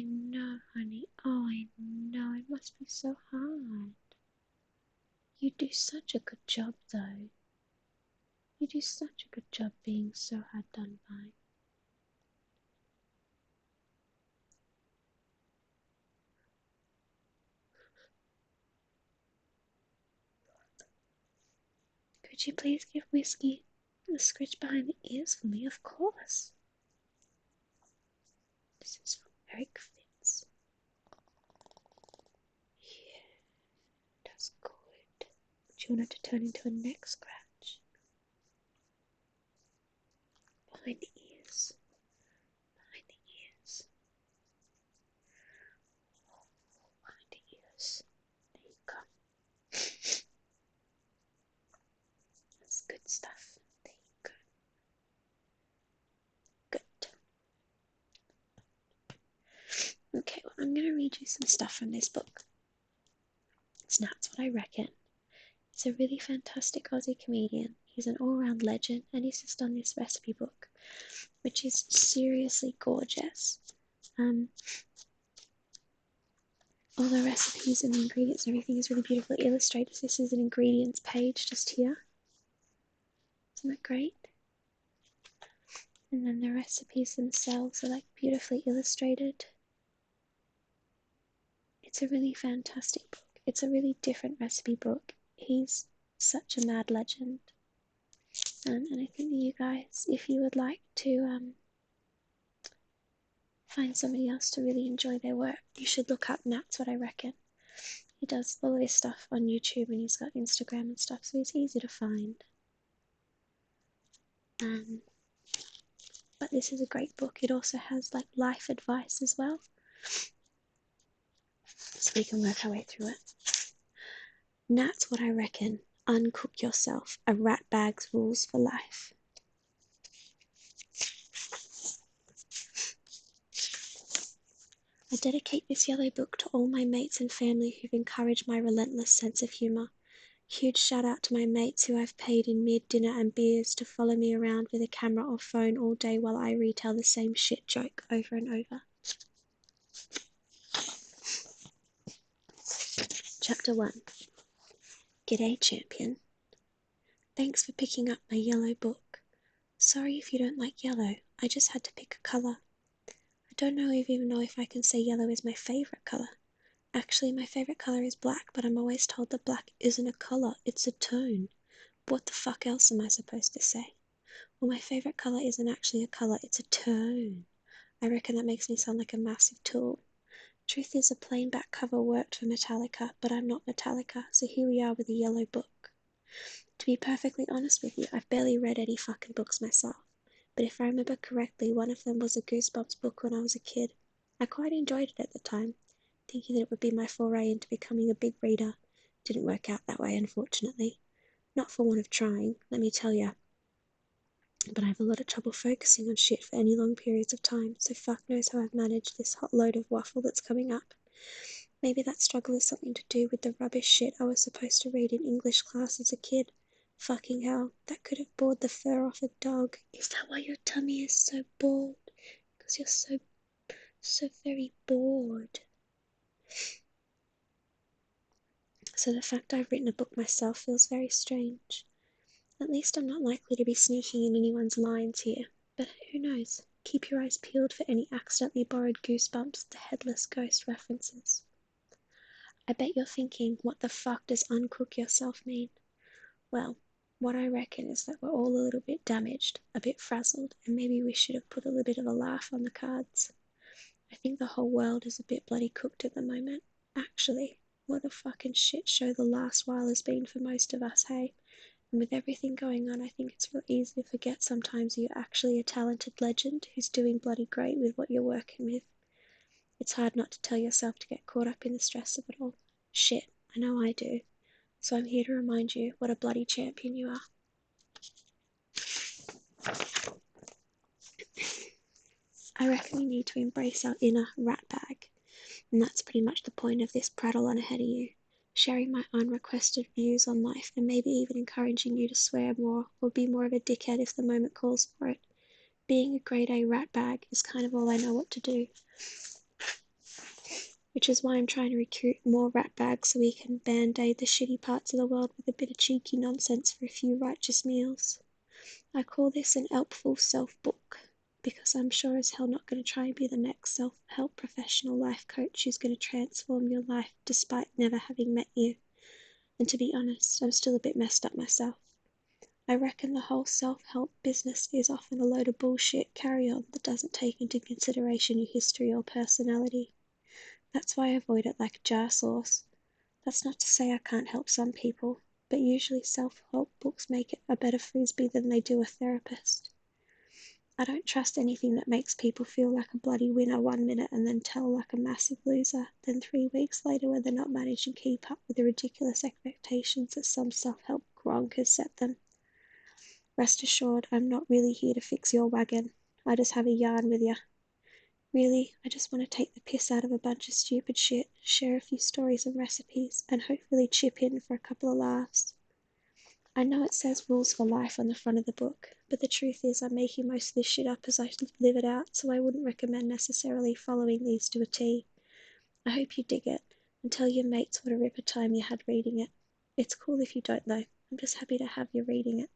Speaker 1: know, honey. Oh, I know. It must be so hard. You do such a good job, though. You do such a good job being so hard done by. Could you please give Whiskey a scratch behind the ears for me? Of course. This is from Eric Fitz. Yeah, that's good. Do you want it to turn into a neck scratch? Behind the ears. Behind the ears. Behind the ears. There you go. That's good stuff. There you go. Good. Okay, well, I'm going to read you some stuff from this book. So that's what I reckon. He's a really fantastic Aussie comedian. He's an all-round legend, and he's just done this recipe book, which is seriously gorgeous. All the recipes and the ingredients and everything is really beautifully illustrated. This is an ingredients page just here. Isn't that great? And then the recipes themselves are like beautifully illustrated. It's a really fantastic book. It's a really different recipe book. He's such a mad legend. And I think that you guys, if you would like to find somebody else to really enjoy their work, you should look up Nat's What I Reckon. He does all of his stuff on YouTube and he's got Instagram and stuff, so he's easy to find. But this is a great book. It also has like life advice as well, so we can work our way through it. Nat's What I Reckon. Uncook Yourself. A Rat Bag's Rules for Life. I dedicate this yellow book to all my mates and family who've encouraged my relentless sense of humour. Huge shout out to my mates who I've paid in mid-dinner and beers to follow me around with a camera or phone all day while I retell the same shit joke over and over. Chapter 1. G'day, champion. Thanks for picking up my yellow book. Sorry if you don't like yellow, I just had to pick a colour. I don't even know if I can say yellow is my favourite colour. Actually, my favourite colour is black, but I'm always told that black isn't a colour, it's a tone. What the fuck else am I supposed to say? Well, my favourite colour isn't actually a colour, it's a tone. I reckon that makes me sound like a massive tool. Truth is, a plain back cover worked for Metallica, but I'm not Metallica, so here we are with a yellow book. To be perfectly honest with you, I've barely read any fucking books myself, but if I remember correctly, one of them was a Goosebumps book when I was a kid. I quite enjoyed it at the time, thinking that it would be my foray into becoming a big reader. Didn't work out that way, unfortunately. Not for want of trying, let me tell ya. But I have a lot of trouble focusing on shit for any long periods of time, so fuck knows how I've managed this hot load of waffle that's coming up. Maybe that struggle has something to do with the rubbish shit I was supposed to read in English class as a kid. Fucking hell, that could have bored the fur off a dog. Is that why your tummy is so bald? Because you're so very bored. So the fact I've written a book myself feels very strange. At least I'm not likely to be sneaking in anyone's lines here. But who knows? Keep your eyes peeled for any accidentally borrowed Goosebumps, the Headless Ghost references. I bet you're thinking, what the fuck does uncook yourself mean? Well, what I reckon is that we're all a little bit damaged, a bit frazzled, and maybe we should have put a little bit of a laugh on the cards. I think the whole world is a bit bloody cooked at the moment. Actually, what a fucking shit show the last while has been for most of us, hey? And with everything going on, I think it's real easy to forget sometimes you're actually a talented legend who's doing bloody great with what you're working with. It's hard not to tell yourself to get caught up in the stress of it all. Shit, I know I do. So I'm here to remind you what a bloody champion you are. I reckon we need to embrace our inner rat bag. And that's pretty much the point of this prattle on ahead of you. Sharing my unrequested views on life and maybe even encouraging you to swear more or be more of a dickhead if the moment calls for it. Being a grade A rat bag is kind of all I know what to do. Which is why I'm trying to recruit more rat bags so we can band-aid the shitty parts of the world with a bit of cheeky nonsense for a few righteous meals. I call this an helpful self-book, because I'm sure as hell not going to try and be the next self-help professional life coach who's going to transform your life despite never having met you. And to be honest, I'm still a bit messed up myself. I reckon the whole self-help business is often a load of bullshit carry-on that doesn't take into consideration your history or personality. That's why I avoid it like jar sauce. That's not to say I can't help some people, but usually self-help books make it a better frisbee than they do a therapist. I don't trust anything that makes people feel like a bloody winner 1 minute and then tell like a massive loser, then 3 weeks later when they're not managing to keep up with the ridiculous expectations that some self-help gronk has set them. Rest assured, I'm not really here to fix your wagon. I just have a yarn with ya. Really, I just want to take the piss out of a bunch of stupid shit, share a few stories and recipes, and hopefully chip in for a couple of laughs. I know it says rules for life on the front of the book, but the truth is I'm making most of this shit up as I live it out, so I wouldn't recommend necessarily following these to a T. I hope you dig it, and tell your mates what a ripper time you had reading it. It's cool if you don't though, I'm just happy to have you reading it.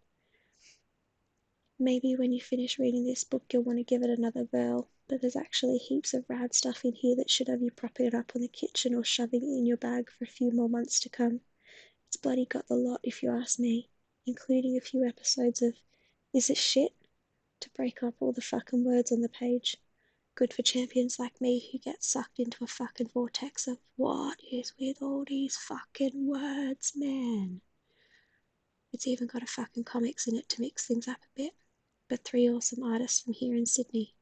Speaker 1: Maybe when you finish reading this book you'll want to give it another whirl, but there's actually heaps of rad stuff in here that should have you propping it up on the kitchen or shoving it in your bag for a few more months to come. It's bloody got the lot if you ask me, including a few episodes of Is it shit to break up all the fucking words on the page? Good for champions like me who get sucked into a fucking vortex of what is with all these fucking words, man. It's even got a fucking comics in it to mix things up a bit. But three awesome artists from here in Sydney,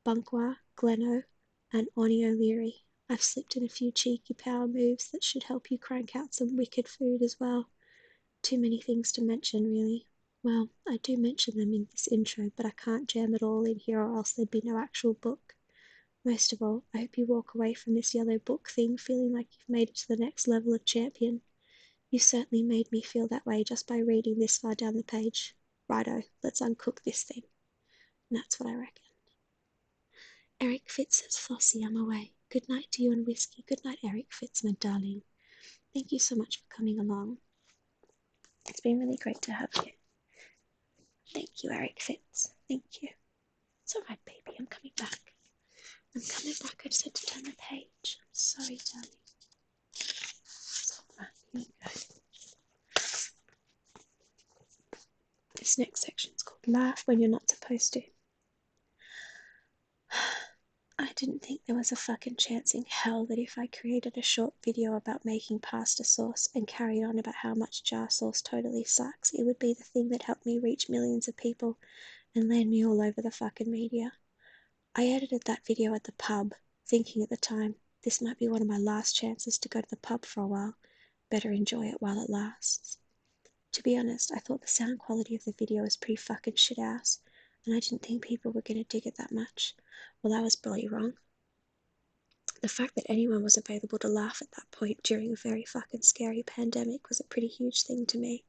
Speaker 1: Bunkwa, Gleno, and Oni O'Leary. I've slipped in a few cheeky power moves that should help you crank out some wicked food as well. Too many things to mention, really. Well, I do mention them in this intro, but I can't jam it all in here or else there'd be no actual book. Most of all, I hope you walk away from this yellow book thing feeling like you've made it to the next level of champion. You certainly made me feel that way just by reading this far down the page. Righto, let's uncook this thing. And that's what I reckon. Eric Fitz says, Flossie, I'm away. Good night to you and Whiskey. Good night, Eric Fitz, my darling. Thank you so much for coming along. It's been really great to have you. Thank you, Eric Fitz. Thank you. It's alright, baby. I'm coming back. I'm coming back. I just had to turn the page. I'm sorry, darling. It's alright. Here we go. This next section is called Laugh When You're Not Supposed to. I didn't think there was a fucking chance in hell that if I created a short video about making pasta sauce and carried on about how much jar sauce totally sucks, it would be the thing that helped me reach millions of people and land me all over the fucking media. I edited that video at the pub, thinking at the time, this might be one of my last chances to go to the pub for a while. Better enjoy it while it lasts. To be honest, I thought the sound quality of the video was pretty fucking shit ass, and I didn't think people were going to dig it that much. Well, I was bloody wrong. The fact that anyone was available to laugh at that point during a very fucking scary pandemic was a pretty huge thing to me,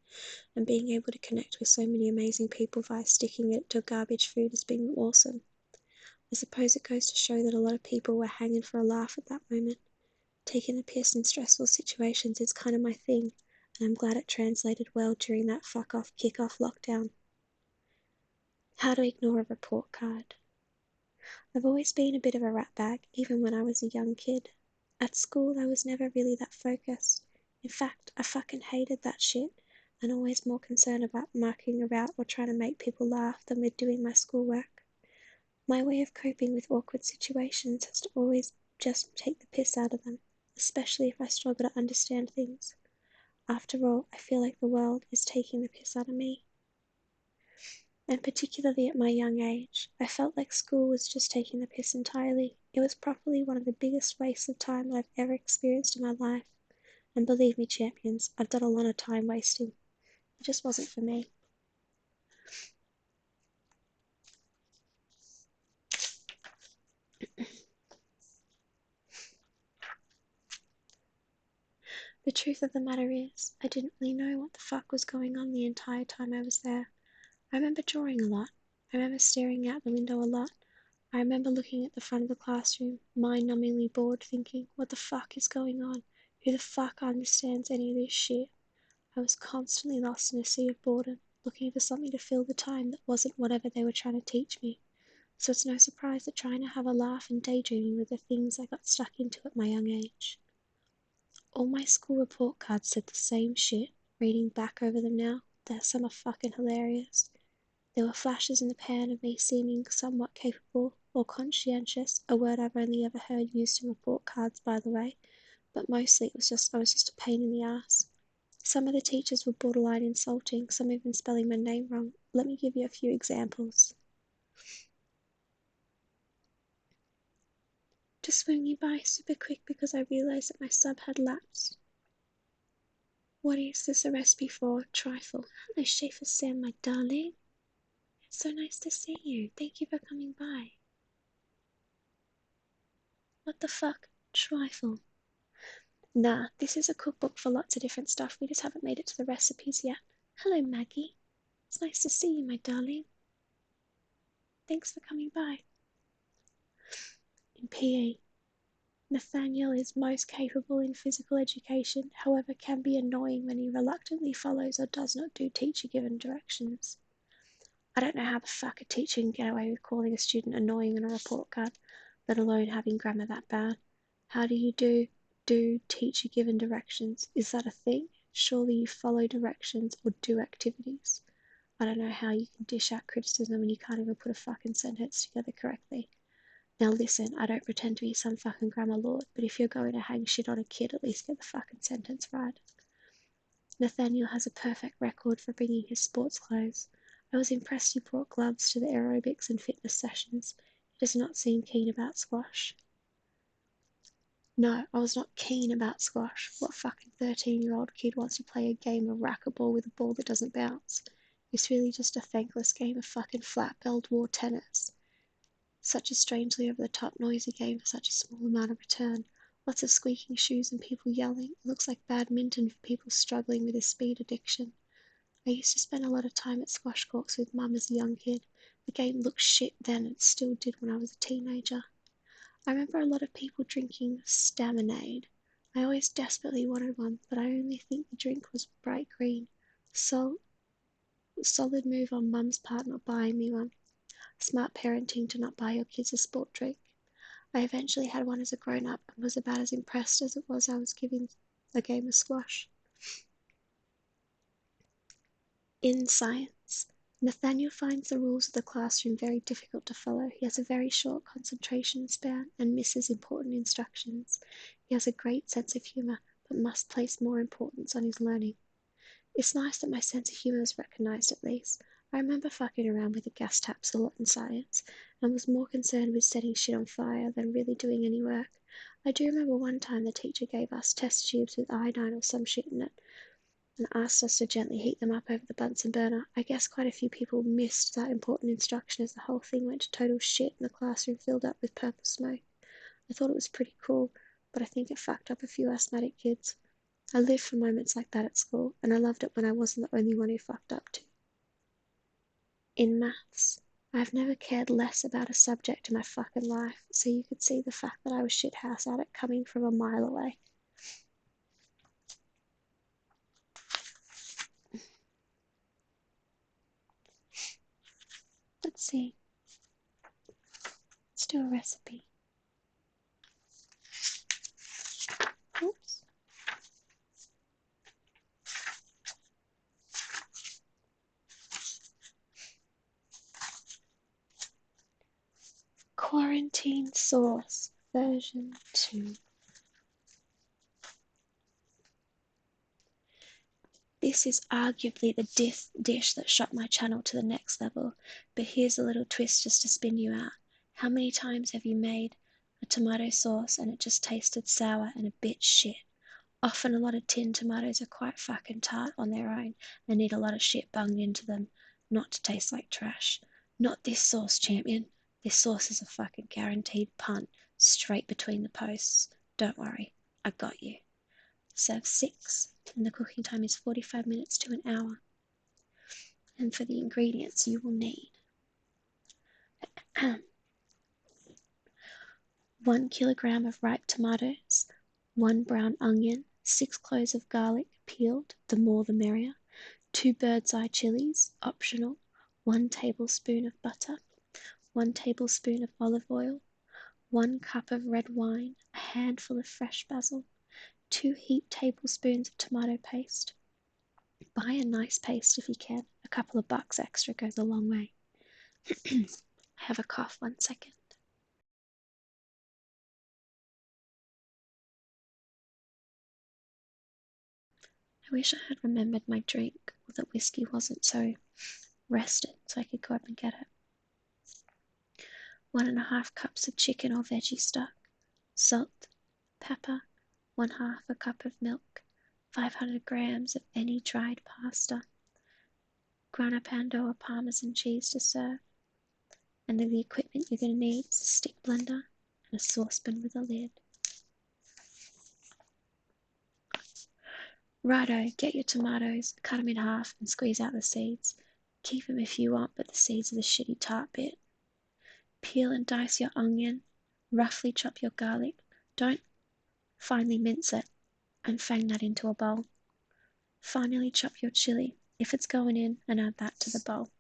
Speaker 1: and being able to connect with so many amazing people via sticking it to garbage food has been awesome. I suppose it goes to show that a lot of people were hanging for a laugh at that moment. Taking the piss in stressful situations is kind of my thing, and I'm glad it translated well during that fuck-off, kick-off lockdown. How to ignore a report card. I've always been a bit of a ratbag, even when I was a young kid. At school, I was never really that focused. In fact, I fucking hated that shit, and always more concerned about marking about or trying to make people laugh than with doing my schoolwork. My way of coping with awkward situations has to always just take the piss out of them, especially if I struggle to understand things. After all, I feel like the world is taking the piss out of me. And particularly at my young age, I felt like school was just taking the piss entirely. It was probably one of the biggest wastes of time that I've ever experienced in my life. And believe me, champions, I've done a lot of time wasting. It just wasn't for me. The truth of the matter is, I didn't really know what the fuck was going on the entire time I was there. I remember drawing a lot. I remember staring out the window a lot. I remember looking at the front of the classroom, mind-numbingly bored, thinking, what the fuck is going on? Who the fuck understands any of this shit? I was constantly lost in a sea of boredom, looking for something to fill the time that wasn't whatever they were trying to teach me. So it's no surprise that trying to have a laugh and daydreaming were the things I got stuck into at my young age. All my school report cards said the same shit. Reading back over them now, some are fucking hilarious. There were flashes in the pan of me seeming somewhat capable or conscientious, a word I've only ever heard used in report cards, by the way, but mostly I was just a pain in the ass. Some of the teachers were borderline insulting, some even spelling my name wrong. Let me give you a few examples. Just swinging by super quick because I realised that my sub had lapsed. What is this a recipe for? Trifle. Hello, Schaefer Sam, my darling. It's so nice to see you. Thank you for coming by. What the fuck? Trifle. Nah, this is a cookbook for lots of different stuff. We just haven't made it to the recipes yet. Hello, Maggie. It's nice to see you, my darling. Thanks for coming by. In PE, Nathaniel is most capable in physical education, however can be annoying when he reluctantly follows or does not do teacher-given directions. I don't know how the fuck a teacher can get away with calling a student annoying on a report card, let alone having grammar that bad. How do you do teacher-given directions? Is that a thing? Surely you follow directions or do activities. I don't know how you can dish out criticism when you can't even put a fucking sentence together correctly. Now listen, I don't pretend to be some fucking grammar lord, but if you're going to hang shit on a kid, at least get the fucking sentence right. Nathaniel has a perfect record for bringing his sports clothes. I was impressed he brought gloves to the aerobics and fitness sessions. He does not seem keen about squash. No, I was not keen about squash. What fucking 13-year-old kid wants to play a game of racquetball with a ball that doesn't bounce? It's really just a thankless game of fucking flat-belled war tennis. Such a strangely over-the-top noisy game for such a small amount of return. Lots of squeaking shoes and people yelling. It looks like badminton for people struggling with a speed addiction. I used to spend a lot of time at squash courts with Mum as a young kid. The game looked shit then and it still did when I was a teenager. I remember a lot of people drinking Staminade. I always desperately wanted one, but I only think the drink was bright green. Solid move on Mum's part not buying me one. Smart parenting to not buy your kids a sport drink. I eventually had one as a grown-up and was about as impressed as it was I was giving a game of squash. In science, Nathaniel finds the rules of the classroom very difficult to follow. He has a very short concentration span and misses important instructions. He has a great sense of humour, but must place more importance on his learning. It's nice that my sense of humour is recognised at least. I remember fucking around with the gas taps a lot in science, and was more concerned with setting shit on fire than really doing any work. I do remember one time the teacher gave us test tubes with iodine or some shit in it, and asked us to gently heat them up over the Bunsen burner. I guess quite a few people missed that important instruction as the whole thing went to total shit and the classroom filled up with purple smoke. I thought it was pretty cool, but I think it fucked up a few asthmatic kids. I lived for moments like that at school, and I loved it when I wasn't the only one who fucked up too. In maths, I've never cared less about a subject in my fucking life, so you could see the fact that I was shithouse at it coming from a mile away. Let's see. Let's do a recipe. Oops. Quarantine sauce version 2. This is arguably the dish that shot my channel to the next level, but here's a little twist just to spin you out. How many times have you made a tomato sauce and it just tasted sour and a bit shit? Often a lot of tinned tomatoes are quite fucking tart on their own and need a lot of shit bunged into them, not to taste like trash. Not this sauce, champion. This sauce is a fucking guaranteed punt straight between the posts. Don't worry, I got you. Serve 6, and the cooking time is 45 minutes to an hour. And for the ingredients you will need 1 kilogram of ripe tomatoes, 1 brown onion, 6 cloves of garlic, peeled, the more the merrier, 2 bird's eye chilies, optional, 1 tablespoon of butter, 1 tablespoon of olive oil, 1 cup of red wine, a handful of fresh basil, 2 heaped tablespoons of tomato paste. Buy a nice paste if you can. A couple of bucks extra goes a long way. I have a cough, 1 second. I wish I had remembered my drink, or that whiskey wasn't so rested so I could go up and get it. 1.5 cups of chicken or veggie stock, salt, pepper, 1/2 a cup of milk, 500 grams of any dried pasta, grana padano or parmesan cheese to serve. And then the equipment you're going to need is a stick blender and a saucepan with a lid. Righto, get your tomatoes, cut them in half and squeeze out the seeds. Keep them if you want, but the seeds are the shitty tart bit. Peel and dice your onion, roughly chop your garlic. Don't finely mince it, and fang that into a bowl. Finally chop your chili, if it's going in, and add that to the bowl.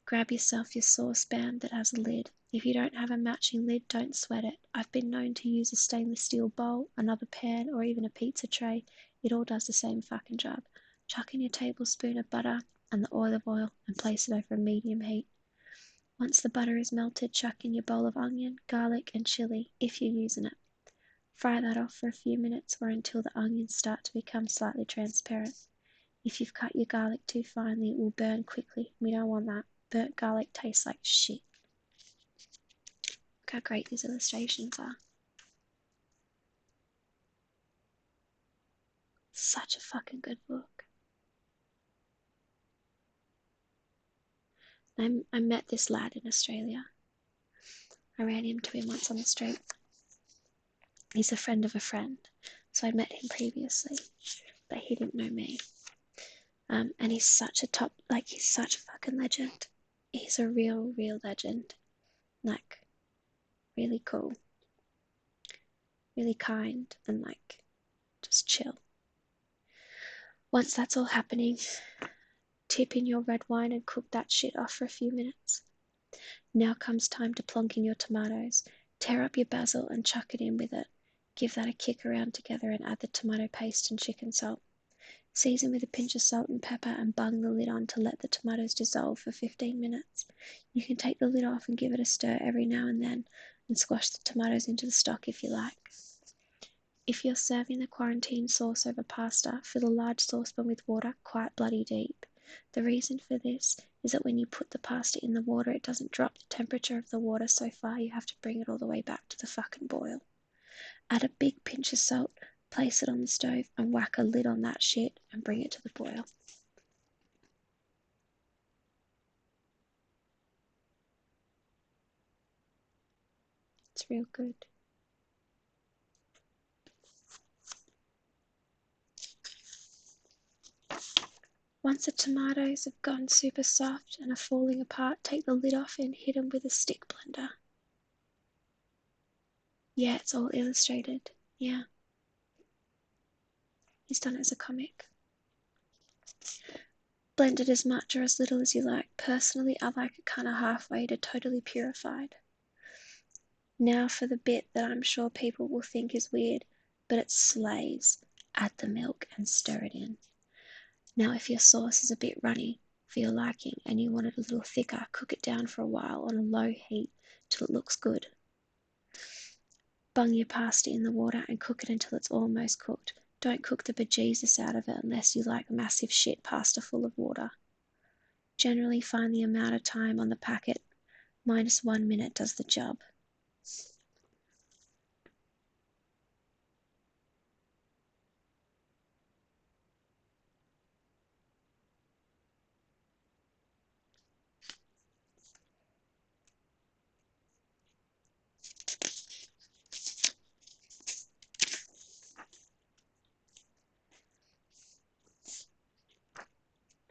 Speaker 1: Grab yourself your saucepan that has a lid. If you don't have a matching lid, don't sweat it. I've been known to use a stainless steel bowl, another pan, or even a pizza tray. It all does the same fucking job. Chuck in your tablespoon of butter, and the olive oil and place it over a medium heat. Once the butter is melted, chuck in your bowl of onion, garlic, and chili if you're using it. Fry that off for a few minutes or until the onions start to become slightly transparent. If you've cut your garlic too finely, it will burn quickly. We don't want that. Burnt garlic tastes like shit. Look how great these illustrations are. Such a fucking good book. I met this lad in Australia. I ran into him once on the street. He's a friend of a friend, so I'd met him previously, but he didn't know me. And he's such a fucking legend. He's a real legend. Like, really cool. Really kind and just chill. Once that's all happening, tip in your red wine and cook that shit off for a few minutes. Now comes time to plonk in your tomatoes. Tear up your basil and chuck it in with it. Give that a kick around together and add the tomato paste and chicken salt. Season with a pinch of salt and pepper and bung the lid on to let the tomatoes dissolve for 15 minutes. You can take the lid off and give it a stir every now and then and squash the tomatoes into the stock if you like. If you're serving the quarantine sauce over pasta, fill a large saucepan with water quite bloody deep. The reason for this is that when you put the pasta in the water, it doesn't drop the temperature of the water so far you have to bring it all the way back to the fucking boil. Add a big pinch of salt, place it on the stove, and whack a lid on that shit and bring it to the boil. It's real good. Once the tomatoes have gone super soft and are falling apart, take the lid off and hit them with a stick blender. Yeah, it's all illustrated. Yeah. He's done it as a comic. Blend it as much or as little as you like. Personally, I like it kind of halfway to totally purified. Now for the bit that I'm sure people will think is weird, but it slays. Add the milk and stir it in. Now if your sauce is a bit runny for your liking and you want it a little thicker, cook it down for a while on a low heat till it looks good. Bung your pasta in the water and cook it until it's almost cooked. Don't cook the bejesus out of it unless you like massive shit pasta full of water. Generally find the amount of time on the packet, minus 1 minute does the job.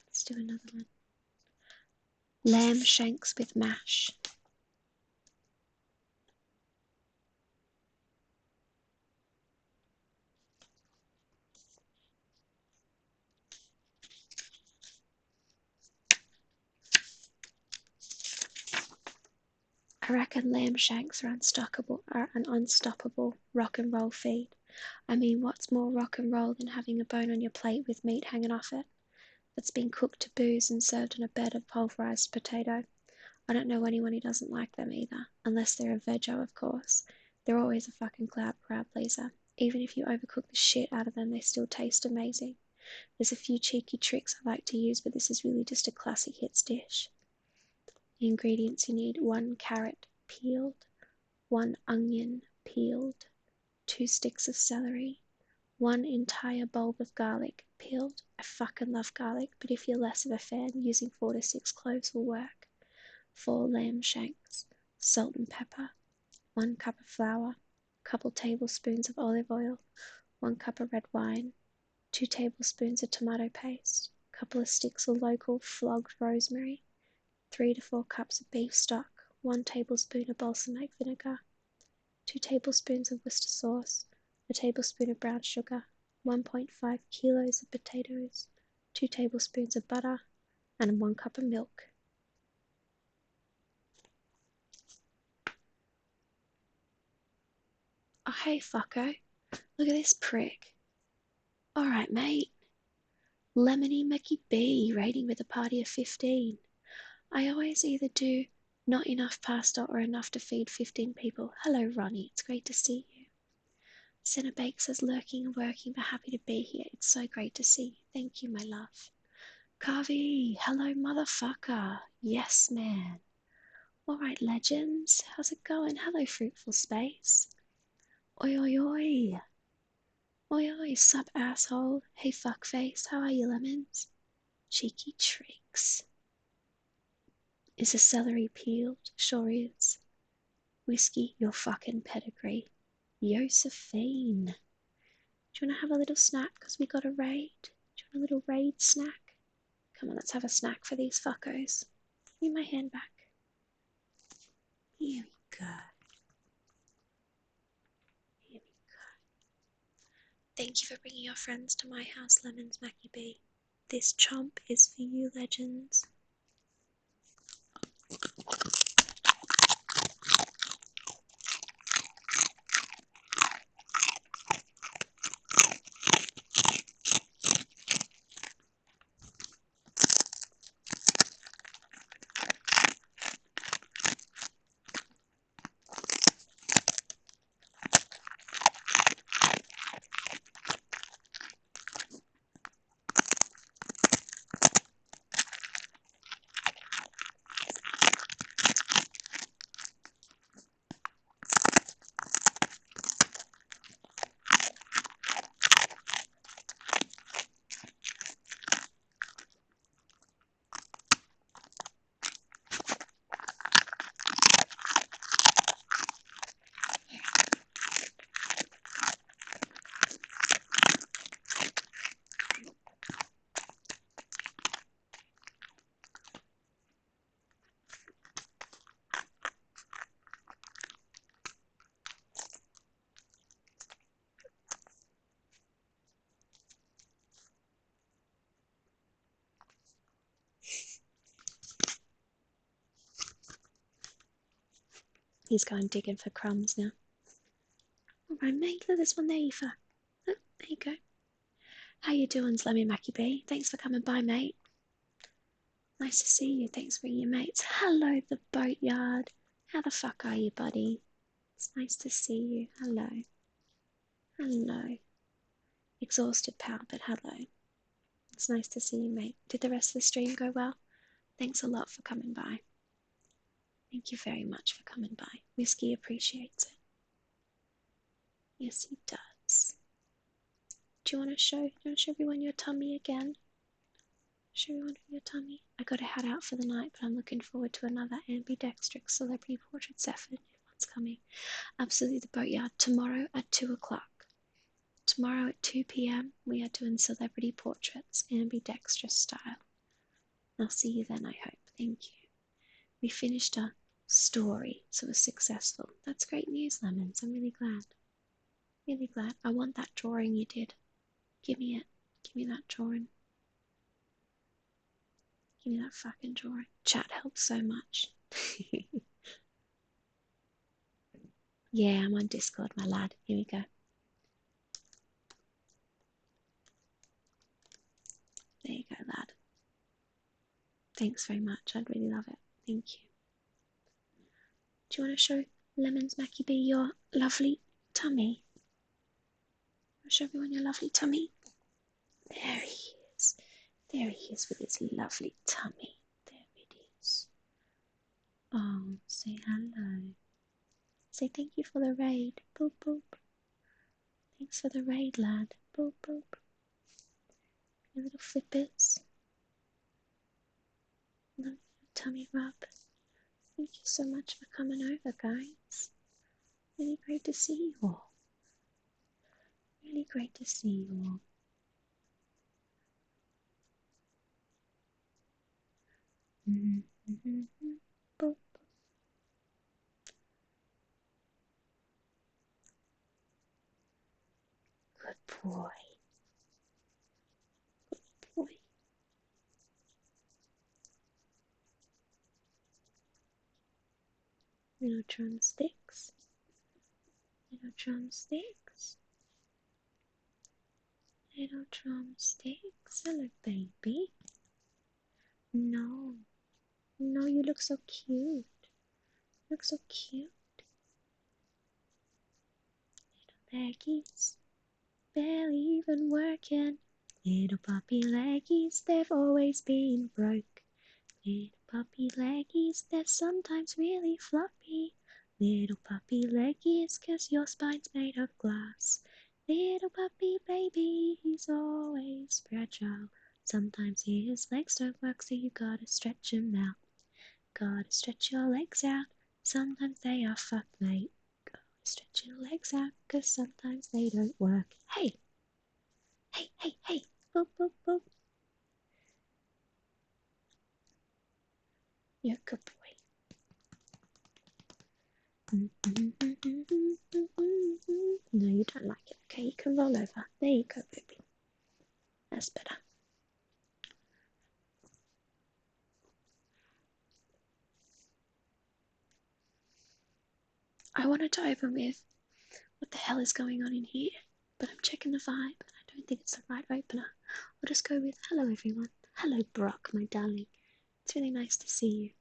Speaker 1: Let's do another one. Lamb shanks with mash. I reckon lamb shanks are an unstoppable rock and roll feed. I mean, what's more rock and roll than having a bone on your plate with meat hanging off it that's been cooked to booze and served on a bed of pulverized potato? I don't know anyone who doesn't like them either, unless they're a veggie, of course. They're always a fucking crowd pleaser. Even if you overcook the shit out of them, they still taste amazing. There's a few cheeky tricks I like to use, but this is really just a classic hits dish. The ingredients you need: 1 carrot peeled, 1 onion peeled, 2 sticks of celery, 1 entire bulb of garlic peeled. I fucking love garlic, but if you're less of a fan, using 4 to 6 cloves will work. 4 lamb shanks, salt and pepper, 1 cup of flour, couple tablespoons of olive oil, 1 cup of red wine, 2 tablespoons of tomato paste, couple of sticks of local flogged rosemary, 3 to 4 cups of beef stock, 1 tablespoon of balsamic vinegar, 2 tablespoons of Worcester sauce, a tablespoon of brown sugar, 1.5 kilos of potatoes, 2 tablespoons of butter, and 1 cup of milk. Oh, hey, fucko. Look at this prick. Alright, mate. Lemony Mickey B rating with a party of 15. I always either do not enough pasta or enough to feed 15 people. Hello, Ronnie. It's great to see you. Cinnabake says lurking and working, but happy to be here. It's so great to see you. Thank you, my love. Carvey, hello, motherfucker. Yes, man. All right, legends. How's it going? Hello, fruitful space. Oi, oi, oi. Oi, oi, sup, asshole. Hey, fuckface. How are you, lemons? Cheeky tricks. Is the celery peeled? Sure is. Whiskey, your fucking pedigree. Josephine. Do you want to have a little snack because we got a raid? Do you want a little raid snack? Come on, let's have a snack for these fuckos. Give me my hand back. Here we go. Here we go. Thank you for bringing your friends to my house, Lemons Mackie B. This chomp is for you, legends. He's going digging for crumbs now. Alright, mate, look, there's one there, Aoife. Oh, there you go. How you doing, Slemmy Mackie B? Thanks for coming by, mate. Nice to see you. Thanks for your mates. Hello, the boatyard. How the fuck are you, buddy? It's nice to see you. Hello. Hello. Exhausted, pal, but hello. It's nice to see you, mate. Did the rest of the stream go well? Thanks a lot for coming by. Thank you very much for coming by. Whiskey appreciates it. Yes, he does. Do you want to show everyone your tummy again? Show everyone your tummy. I got to head out for the night, but I'm looking forward to another ambidextrous celebrity portrait session if one's coming. Absolutely, the boatyard tomorrow at 2 o'clock. Tomorrow at 2 p.m. we are doing celebrity portraits ambidextrous style. I'll see you then, I hope. Thank you. We finished a story, so it was successful. That's great news, Lemons. I'm really glad. Really glad. I want that drawing you did. Give me it. Give me that drawing. Give me that fucking drawing. Chat helps so much. Yeah, I'm on Discord, my lad. Here we go. There you go, lad. Thanks very much. I'd really love it. Thank you. Do you want to show Lemons Mackie B your lovely tummy? Show everyone your lovely tummy. There he is. There he is with his lovely tummy. There it is. Oh, say hello. Say thank you for the raid. Boop, boop. Thanks for the raid, lad. Boop, boop. Your little flippers. Love your tummy rub. Thank you so much for coming over, guys. Really great to see you all. Really great to see you all. Boop. Good boy. Good boy. Little drumsticks. Little drumsticks. Little drumsticks. Hello, baby. No. No, you look so cute. You look so cute. Little leggies. Barely even working. Little puppy leggies, they've always been broke. Little puppy leggies, they're sometimes really floppy. Little puppy leggies, 'cause your spine's made of glass. Little puppy baby, he's always fragile. Sometimes his legs don't work, so you gotta stretch him out. Gotta stretch your legs out, sometimes they are fucked, mate. Gotta stretch your legs out, 'cause sometimes they don't work. Hey! Hey, hey, hey! Boop, boop, boop. You're a good boy. No, you don't like it. Okay, you can roll over. There you go, baby. That's better. I wanted to open with what the hell is going on in here, but I'm checking the vibe and I don't think it's the right opener. I'll just go with hello, everyone. Hello, Brock, my darling. It's really nice to see you.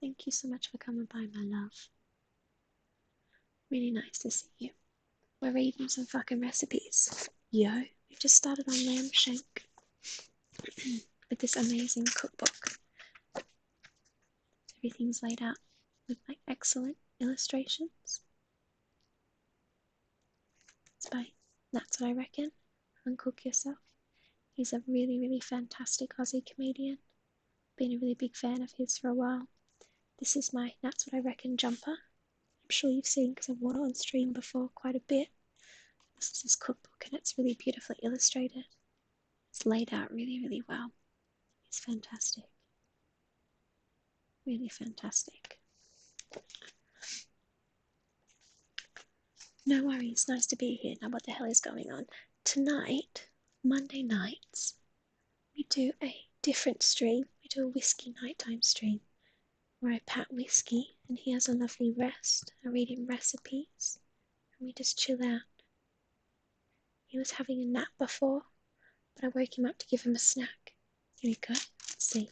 Speaker 1: Thank you so much for coming by, my love. Really nice to see you. We're reading some fucking recipes. Yo, we've just started on lamb shank with this amazing cookbook. Everything's laid out with like excellent illustrations. It's by That's What I Reckon. Uncook Yourself. He's a really, really fantastic Aussie comedian. Been a really big fan of his for a while. This is my That's What I Reckon jumper. I'm sure you've seen because I've worn it on stream before quite a bit. This is his cookbook and it's really beautifully illustrated. It's laid out really, really well. It's fantastic. Really fantastic. No worries, nice to be here. Now what the hell is going on? Tonight, Monday nights, we do a different stream. We do a whiskey nighttime stream where I pat whiskey and he has a lovely rest. I read him recipes and we just chill out. He was having a nap before, but I woke him up to give him a snack. Here we go. Let's see. You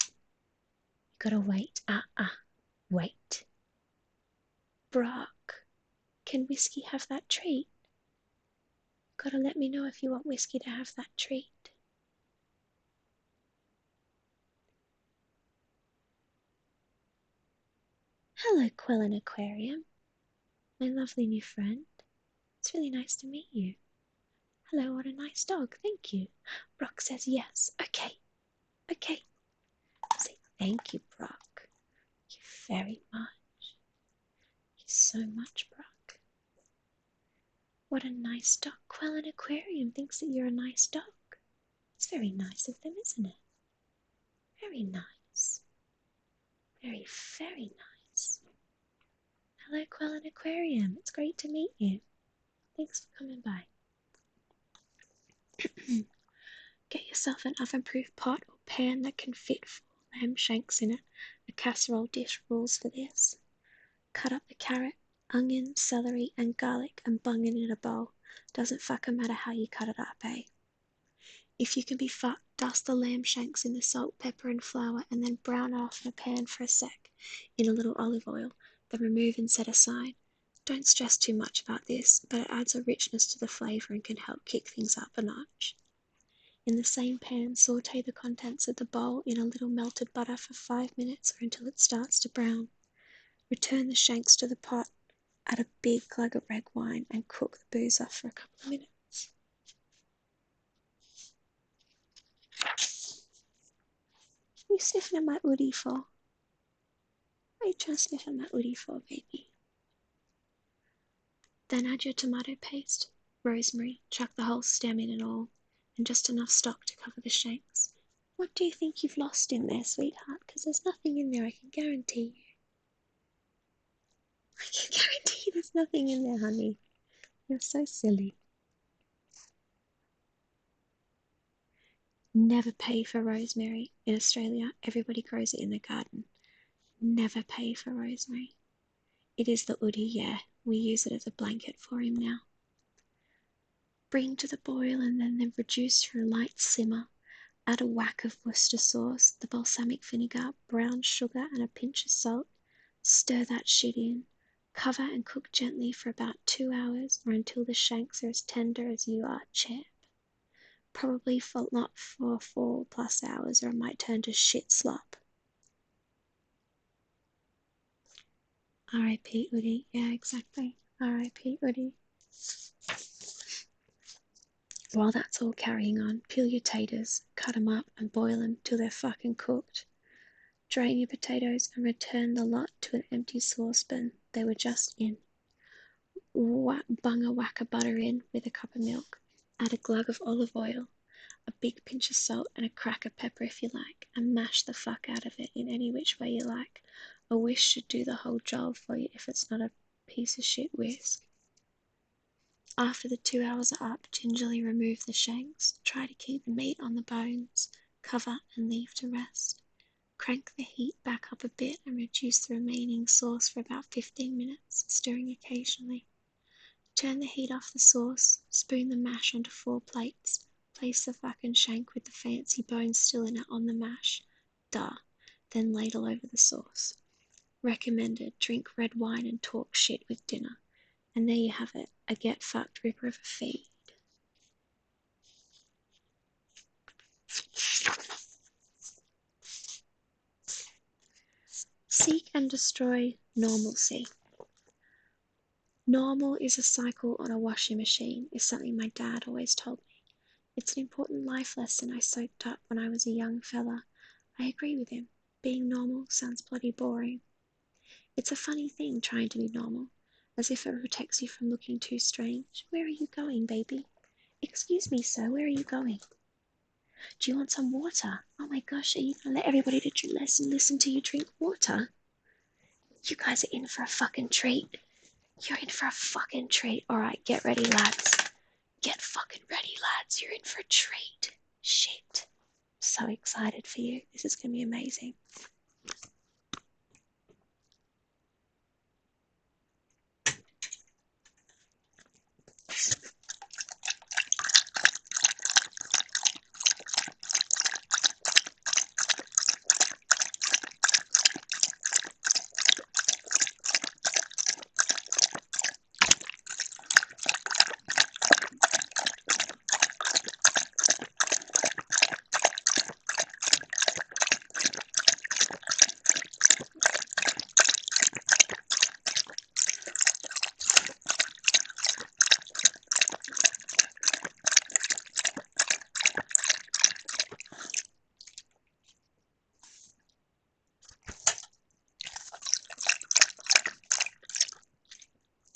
Speaker 1: gotta wait. Wait. Brock, can whiskey have that treat? Gotta let me know if you want whiskey to have that treat. Hello, Quillen Aquarium. My lovely new friend. It's really nice to meet you. Hello, what a nice dog. Thank you. Brock says yes. Okay. Okay. Say thank you, Brock. Thank you very much. Thank you so much, Brock. What a nice dog. Quillen Aquarium thinks that you're a nice dog. It's very nice of them, isn't it? Very nice. Very, very nice. Hello, Quillen Aquarium. It's great to meet you. Thanks for coming by. Get yourself an oven-proof pot or pan that can fit 4 lamb shanks in it. A casserole dish rules for this. Cut up the carrot, onion, celery, and garlic and bung it in a bowl. Doesn't fucking matter how you cut it up, eh? If you can be fucked, dust the lamb shanks in the salt, pepper, and flour, and then brown it off in a pan for a sec in a little olive oil. Then remove and set aside. Don't stress too much about this, but it adds a richness to the flavour and can help kick things up a notch. In the same pan, saute the contents of the bowl in a little melted butter for 5 minutes or until it starts to brown. Return the shanks to the pot, add a big glug of red wine, and cook the booze off for a couple of minutes. What are you sniffing at my hoodie for? What are you trying to sniff at my hoodie for, baby? Then add your tomato paste, rosemary, chuck the whole stem in and all, and just enough stock to cover the shanks. What do you think you've lost in there, sweetheart? Because there's nothing in there, I can guarantee you. I can guarantee you there's nothing in there, honey. You're so silly. Never pay for rosemary. In Australia, everybody grows it in their garden. Never pay for rosemary. It is the woody, yeah. We use it as a blanket for him now. Bring to the boil and then reduce for a light simmer. Add a whack of Worcester sauce, the balsamic vinegar, brown sugar, and a pinch of salt. Stir that shit in. Cover and cook gently for about 2 hours or until the shanks are as tender as you are, champ. Probably not for 4+ hours or it might turn to shit slop. R.I.P. Udi. Yeah, exactly. R.I.P. Udi. While that's all carrying on, peel your taters, cut 'em up, and boil 'em till they're fucking cooked. Drain your potatoes and return the lot to an empty saucepan they were just in. Bung a whack of butter in with a cup of milk. Add a glug of olive oil, a big pinch of salt, and a crack of pepper if you like, and mash the fuck out of it in any which way you like. A whisk should do the whole job for you if it's not a piece of shit whisk. After the 2 hours are up, gingerly remove the shanks. Try to keep the meat on the bones. Cover and leave to rest. Crank the heat back up a bit and reduce the remaining sauce for about 15 minutes, stirring occasionally. Turn the heat off the sauce, spoon the mash onto 4 plates. Place the fucking shank with the fancy bones still in it on the mash. Duh. Then ladle over the sauce. Recommended, drink red wine and talk shit with dinner. And there you have it, a get fucked ripper of a feed. Seek and destroy normalcy. Normal is a cycle on a washing machine, is something my dad always told me. It's an important life lesson I soaked up when I was a young fella. I agree with him. Being normal sounds bloody boring. It's a funny thing trying to be normal, as if it protects you from looking too strange. Where are you going, baby? Excuse me, sir, where are you going? Do you want some water? Oh my gosh, are you going to let everybody to listen to you drink water? You guys are in for a fucking treat. You're in for a fucking treat. Alright, get ready, lads. Get fucking ready, lads. You're in for a treat. Shit. So excited for you. This is going to be amazing.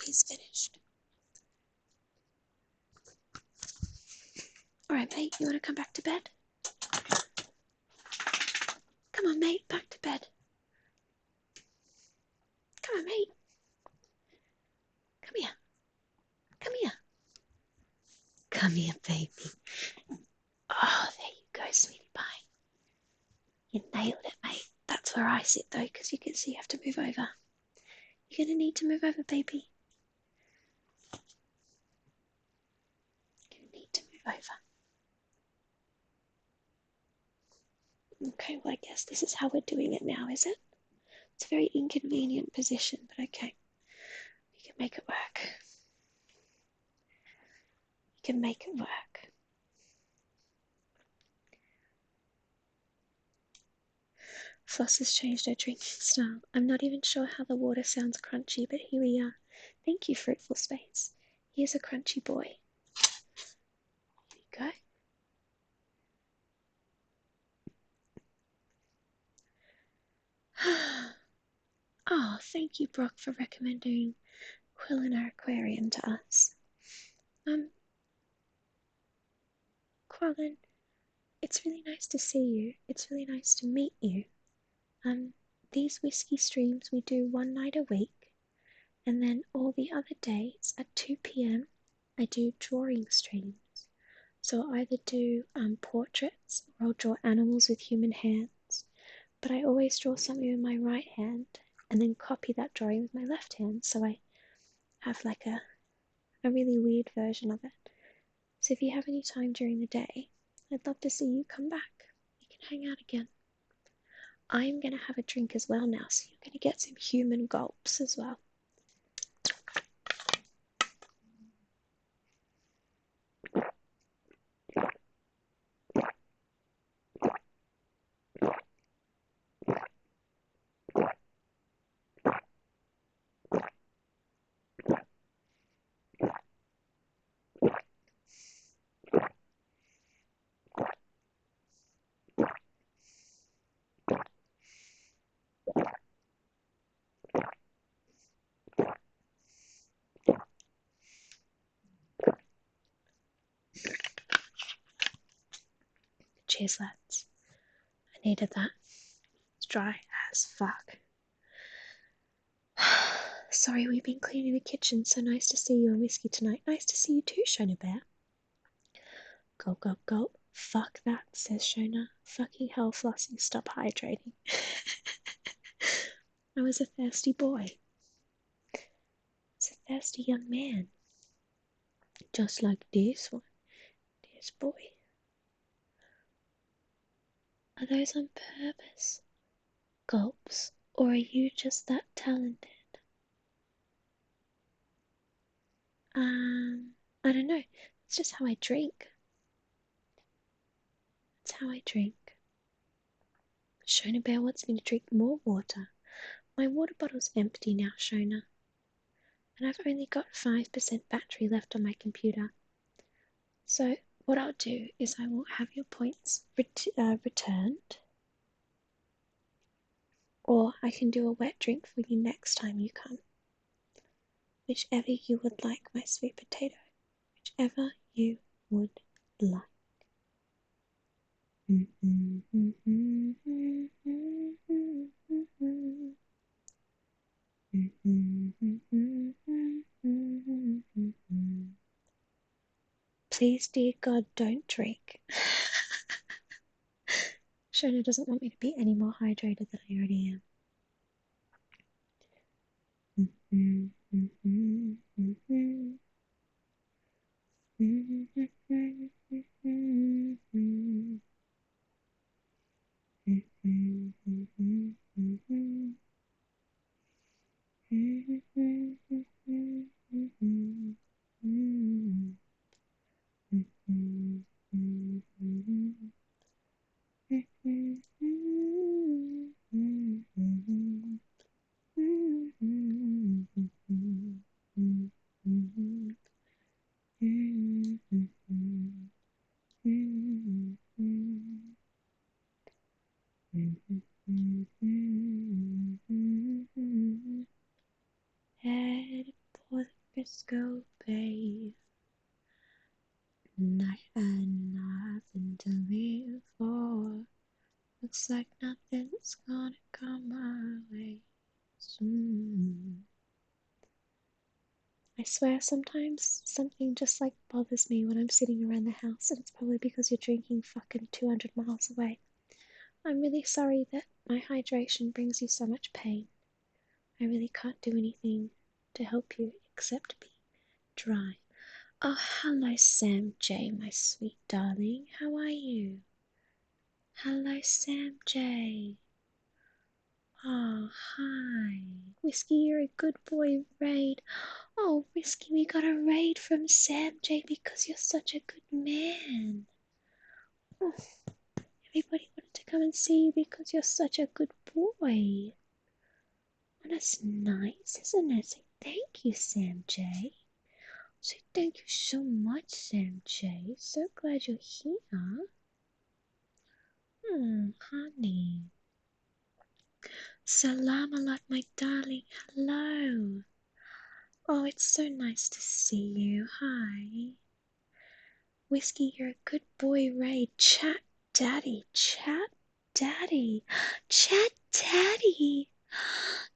Speaker 1: He's finished. Alright, mate, you want to come back to bed? Come on, mate, back to bed. Come on, mate. Come here. Come here. Come here, baby. Oh, there you go, sweetie pie. You nailed it, mate. That's where I sit, though, because you can see you have to move over. You're going to need to move over, baby. You need to move over. Okay, well, I guess this is how we're doing it now, is it? It's a very inconvenient position, but okay. We can make it work. We can make it work. Floss has changed her drinking style. I'm not even sure how the water sounds crunchy, but here we are. Thank you, Fruitful Space. Here's a crunchy boy. Here you go. Oh, thank you, Brock, for recommending Quill in our aquarium to us. Quillen, it's really nice to see you. It's really nice to meet you. These whiskey streams we do one night a week, and then all the other days at 2 p.m. I do drawing streams. So I'll either do portraits or I'll draw animals with human hands, but I always draw something with my right hand and then copy that drawing with my left hand, so I have like a really weird version of it. So if you have any time during the day, I'd love to see you come back. We can hang out again. I'm going to have a drink as well now, so you're going to get some human gulps as well. Cheers, lads. I needed that. It's dry as fuck. Sorry, we've been cleaning the kitchen. So nice to see you and Whiskey tonight. Nice to see you too, Shona Bear. Gulp, gulp, gulp. Fuck that, says Shona. Fucking hell, Flossie, stop hydrating. I was a thirsty boy. I was a thirsty young man. Just like this one. This boy. Are those on purpose? Gulps? Or are you just that talented? I don't know. It's just how I drink. It's how I drink. Shona Bear wants me to drink more water. My water bottle's empty now, Shona. And I've only got 5% battery left on my computer. So what I'll do is I will have your points returned. Or I can do a wet drink for you next time you come. Whichever you would like, my sweet potato. Whichever you would like. Please, dear God, don't drink. Shona doesn't want me to be any more hydrated than I already am. Headed for the Frisco Bay. I had nothing to live for. Looks like nothing's gonna come my way soon. I swear sometimes something just like bothers me when I'm sitting around the house, and it's probably because you're drinking fucking 200 miles away. I'm really sorry that my hydration brings you so much pain. I really can't do anything to help you except be dry. Oh, hello, Sam J, my sweet darling. How are you? Hello, Sam J. Oh, hi. Whiskey, you're a good boy, raid. Oh, Whiskey, we got a raid from Sam J because you're such a good man. Oh, everybody wanted to come and see you because you're such a good boy. Oh, that's nice, isn't it? So thank you, Sam J. So thank you so much, Sam J. So glad you're here. Honey. Salam alaikum, my darling. Hello. Oh, it's so nice to see you. Hi. Whiskey, you're a good boy, Ray. Chat daddy. Chat daddy. Chat daddy.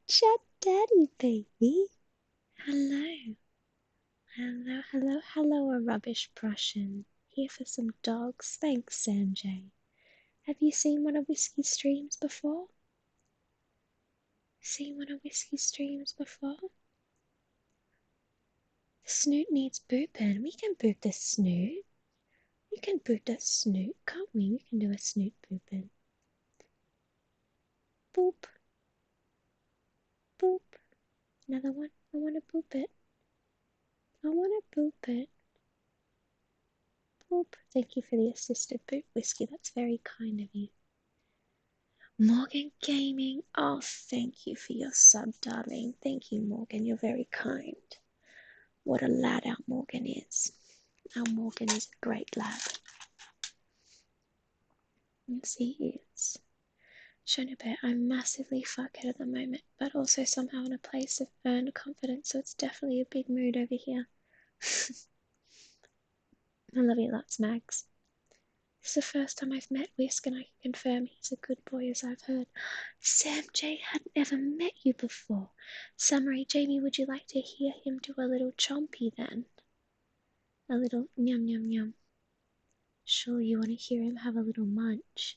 Speaker 1: Chat daddy, baby. Hello. Hello, hello, hello, a rubbish Prussian. Here for some dogs. Thanks, Sanjay. Have you seen one of Whiskey's streams before? Seen one of Whiskey's streams before? The snoot needs booping. We can boop the snoot. We can put a snoot, can't we? We can do a snoot pooping. Boop. Boop. Another one. I want to poop it. I want to poop it. Boop. Thank you for the assisted poop, Whiskey. That's very kind of you. Morgan Gaming. Oh, thank you for your sub, darling. Thank you, Morgan. You're very kind. What a lad our Morgan is. Our Morgan is a great lad. Yes, he is. Shonobet, I'm massively fuckhead at the moment, but also somehow in a place of earned confidence, so it's definitely a big mood over here. I love you lots, Mags. This is the first time I've met Whisk, and I can confirm he's a good boy, as I've heard. Sam J hadn't ever met you before. Summary, Jamie, would you like to hear him do a little chompy then? A little yum yum yum. Sure, you want to hear him have a little munch.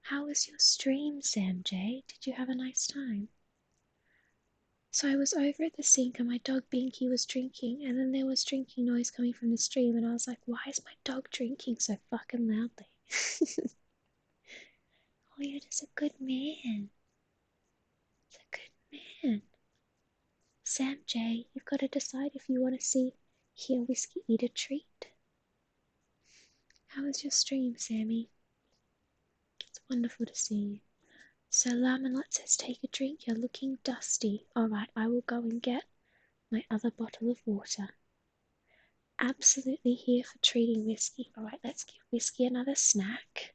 Speaker 1: How was your stream, Sam J? Did you have a nice time? So I was over at the sink and my dog Binky was drinking, and then there was drinking noise coming from the stream, and I was like, why is my dog drinking so fucking loudly? Oh, you're just a good man. It's a good man. Sam J, you've got to decide if you want to hear Whiskey eat a treat. How was your stream, Sammy? It's wonderful to see you. So Lamalot says, take a drink, you're looking dusty. Alright, I will go and get my other bottle of water. Absolutely here for treating Whiskey. Alright, let's give Whiskey another snack.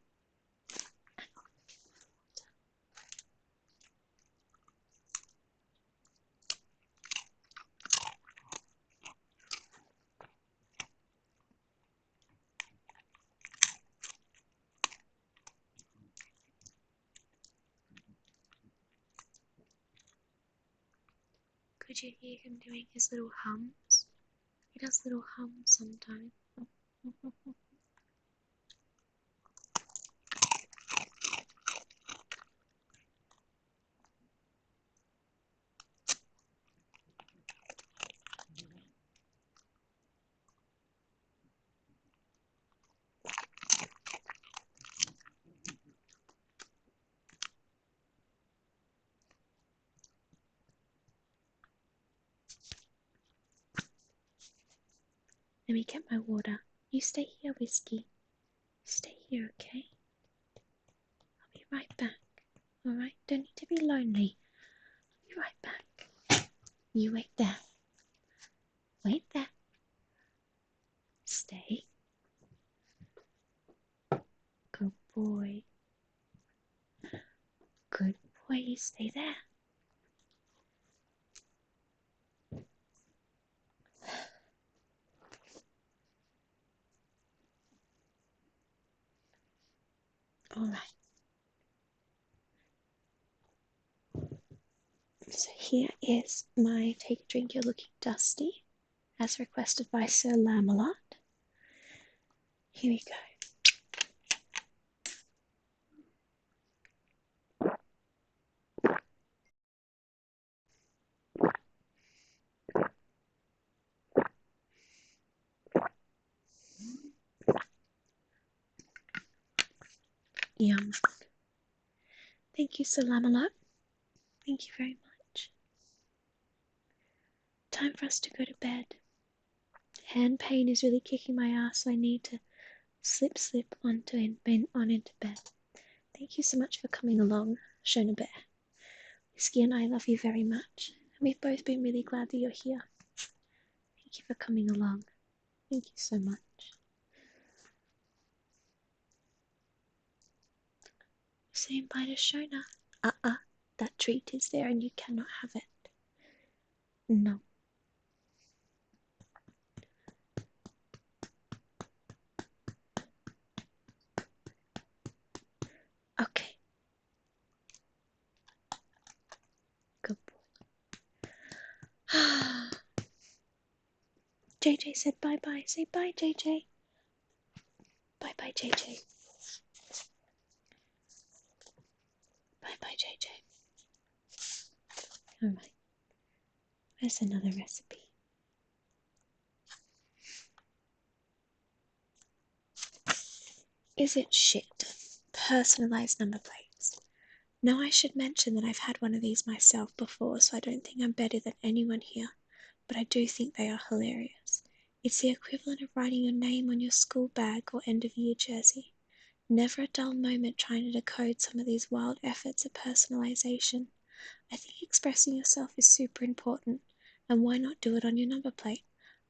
Speaker 1: Could you hear him doing his little hums? He does little hums sometimes. Let me get my water. You stay here, Whiskey. Stay here, okay? I'll be right back. Alright? Don't need to be lonely. I'll be right back. You wait there. Wait there. Stay. Good boy. Good boy, you stay there. Alright. So here is my take a drink, you're looking dusty, as requested by Sir Lamalot. Here we go. Yum. Thank you, Sir Lamalot. Thank you very much. Time for us to go to bed. Hand pain is really kicking my ass, so I need to slip onto bed. Thank you so much for coming along, Shona Bear. Whiskey and I love you very much, and we've both been really glad that you're here. Thank you for coming along. Thank you so much. Saying bye to Shona. That treat is there and you cannot have it. No. Okay. Good boy. JJ said bye-bye. Say bye, JJ. Bye-bye, JJ. Bye-bye, JJ. Alright. There's another recipe. Is it shit? Personalised number plates. Now I should mention that I've had one of these myself before, so I don't think I'm better than anyone here, but I do think they are hilarious. It's the equivalent of writing your name on your school bag or end-of-year jersey. Never a dull moment trying to decode some of these wild efforts at personalisation. I think expressing yourself is super important, and why not do it on your number plate?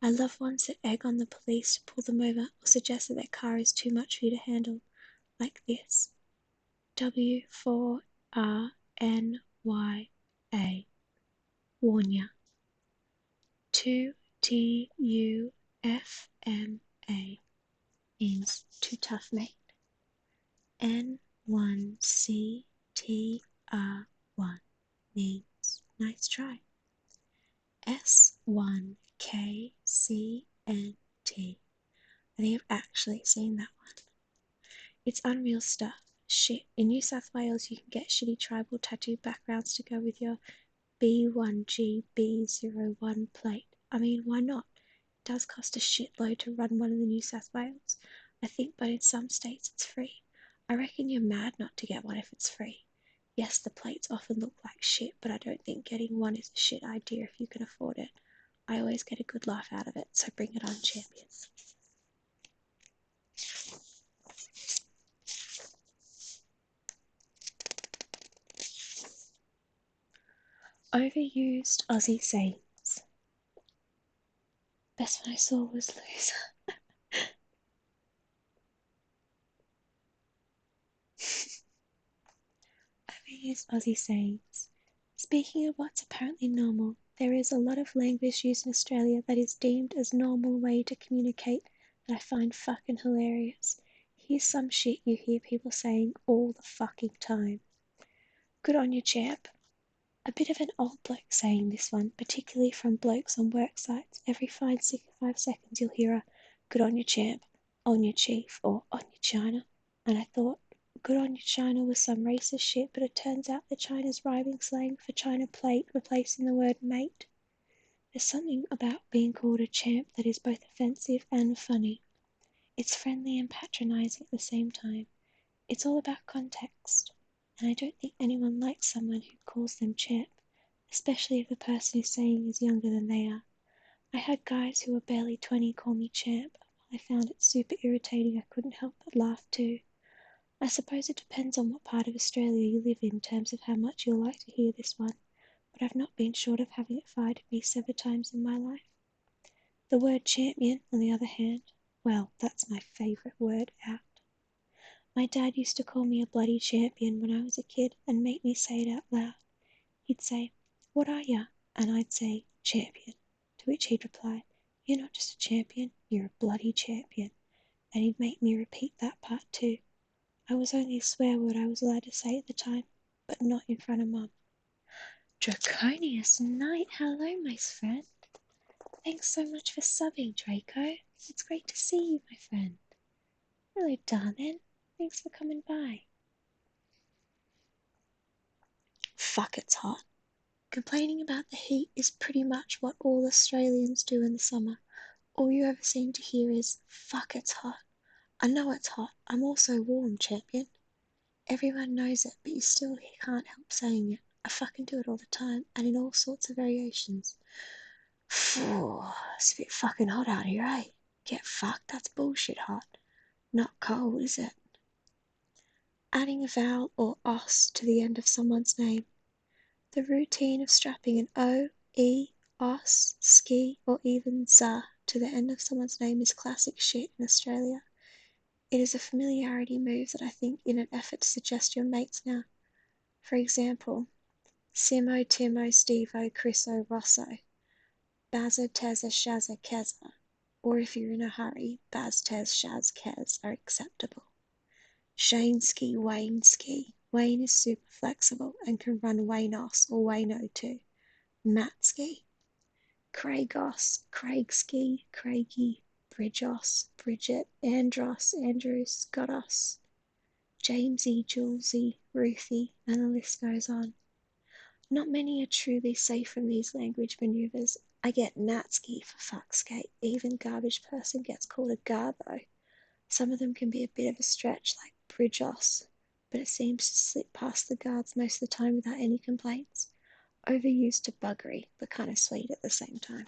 Speaker 1: I love ones that egg on the police to pull them over or suggest that their car is too much for you to handle, like this. W4RNYA. Warn ya. 2TUFMA means too tough, mate. N1CTR1 means nice try. S1KCNT. I think I've actually seen that one. It's unreal stuff. Shit. In New South Wales, you can get shitty tribal tattoo backgrounds to go with your B1GB01 plate. I mean, why not? It does cost a shitload to run one in the New South Wales, I think, but in some states it's free. I reckon you're mad not to get one if it's free. Yes, the plates often look like shit, but I don't think getting one is a shit idea if you can afford it. I always get a good laugh out of it, so bring it on, champions. Overused Aussie sayings. Best one I saw was loser. Overused Aussie sayings. Speaking of what's apparently normal, there is a lot of language used in Australia that is deemed as normal way to communicate that I find fucking hilarious. Here's some shit you hear people saying all the fucking time. Good on you, champ. A bit of an old bloke saying this one, particularly from blokes on work sites. Every 5 seconds you'll hear a good on you, champ, on your chief, or on your China. And I thought, good on you, China was some racist shit, but it turns out that China's rhyming slang for China plate replacing the word mate. There's something about being called a champ that is both offensive and funny. It's friendly and patronising at the same time. It's all about context, and I don't think anyone likes someone who calls them champ, especially if the person who's saying is younger than they are. I had guys who were barely 20 call me champ. I found it super irritating. I couldn't help but laugh too. I suppose it depends on what part of Australia you live in terms of how much you'll like to hear this one, but I've not been short of having it fired at me several times in my life. The word champion, on the other hand, well, that's my favourite word out. My dad used to call me a bloody champion when I was a kid and make me say it out loud. He'd say, "What are ya?" And I'd say, "Champion." To which he'd reply, "You're not just a champion, you're a bloody champion." And he'd make me repeat that part too. I was only a swear word I was allowed to say at the time, but not in front of Mum. Draconius Knight, hello, my friend. Thanks so much for subbing, Draco. It's great to see you, my friend. Hello, darling. Thanks for coming by. Fuck, it's hot. Complaining about the heat is pretty much what all Australians do in the summer. All you ever seem to hear is, fuck, it's hot. I know it's hot. I'm also warm, champion. Everyone knows it, but you still can't help saying it. I fucking do it all the time, and in all sorts of variations. Phew, it's a bit fucking hot out here, eh? Get fucked, that's bullshit hot. Not cold, is it? Adding a vowel or os to the end of someone's name. The routine of strapping an o, e, os, ski, or even za to the end of someone's name is classic shit in Australia. It is a familiarity move that I think in an effort to suggest your mates now. For example, Simo, Timo, Stevo, Chriso, Rosso, Bazza, Tezza, Shazza, Keza, or if you're in a hurry, Baz, Tez, Shaz, Kez are acceptable. Shaneski, Wayneski. Wayne is super flexible and can run Waynos or Wayno too. Matski. Craigos, Craigski, Craigie, Bridgos, Bridget, Andros, Andrew, Scottos, Jamesy, Julesy, Ruthie, and the list goes on. Not many are truly safe from these language maneuvers. I get Natski for fuck's sake. Even garbage person gets called a garbo. Some of them can be a bit of a stretch, like Bridgos, but it seems to slip past the guards most of the time without any complaints. Overused to buggery, but kind of sweet at the same time.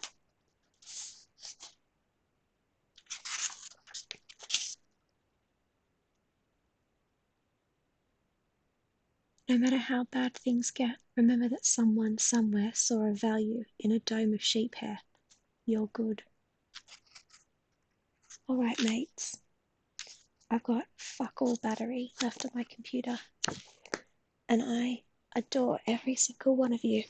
Speaker 1: No matter how bad things get, remember that someone somewhere saw a value in a dome of sheep hair. You're good. Alright, mates. I've got fuck all battery left on my computer, and I adore every single one of you.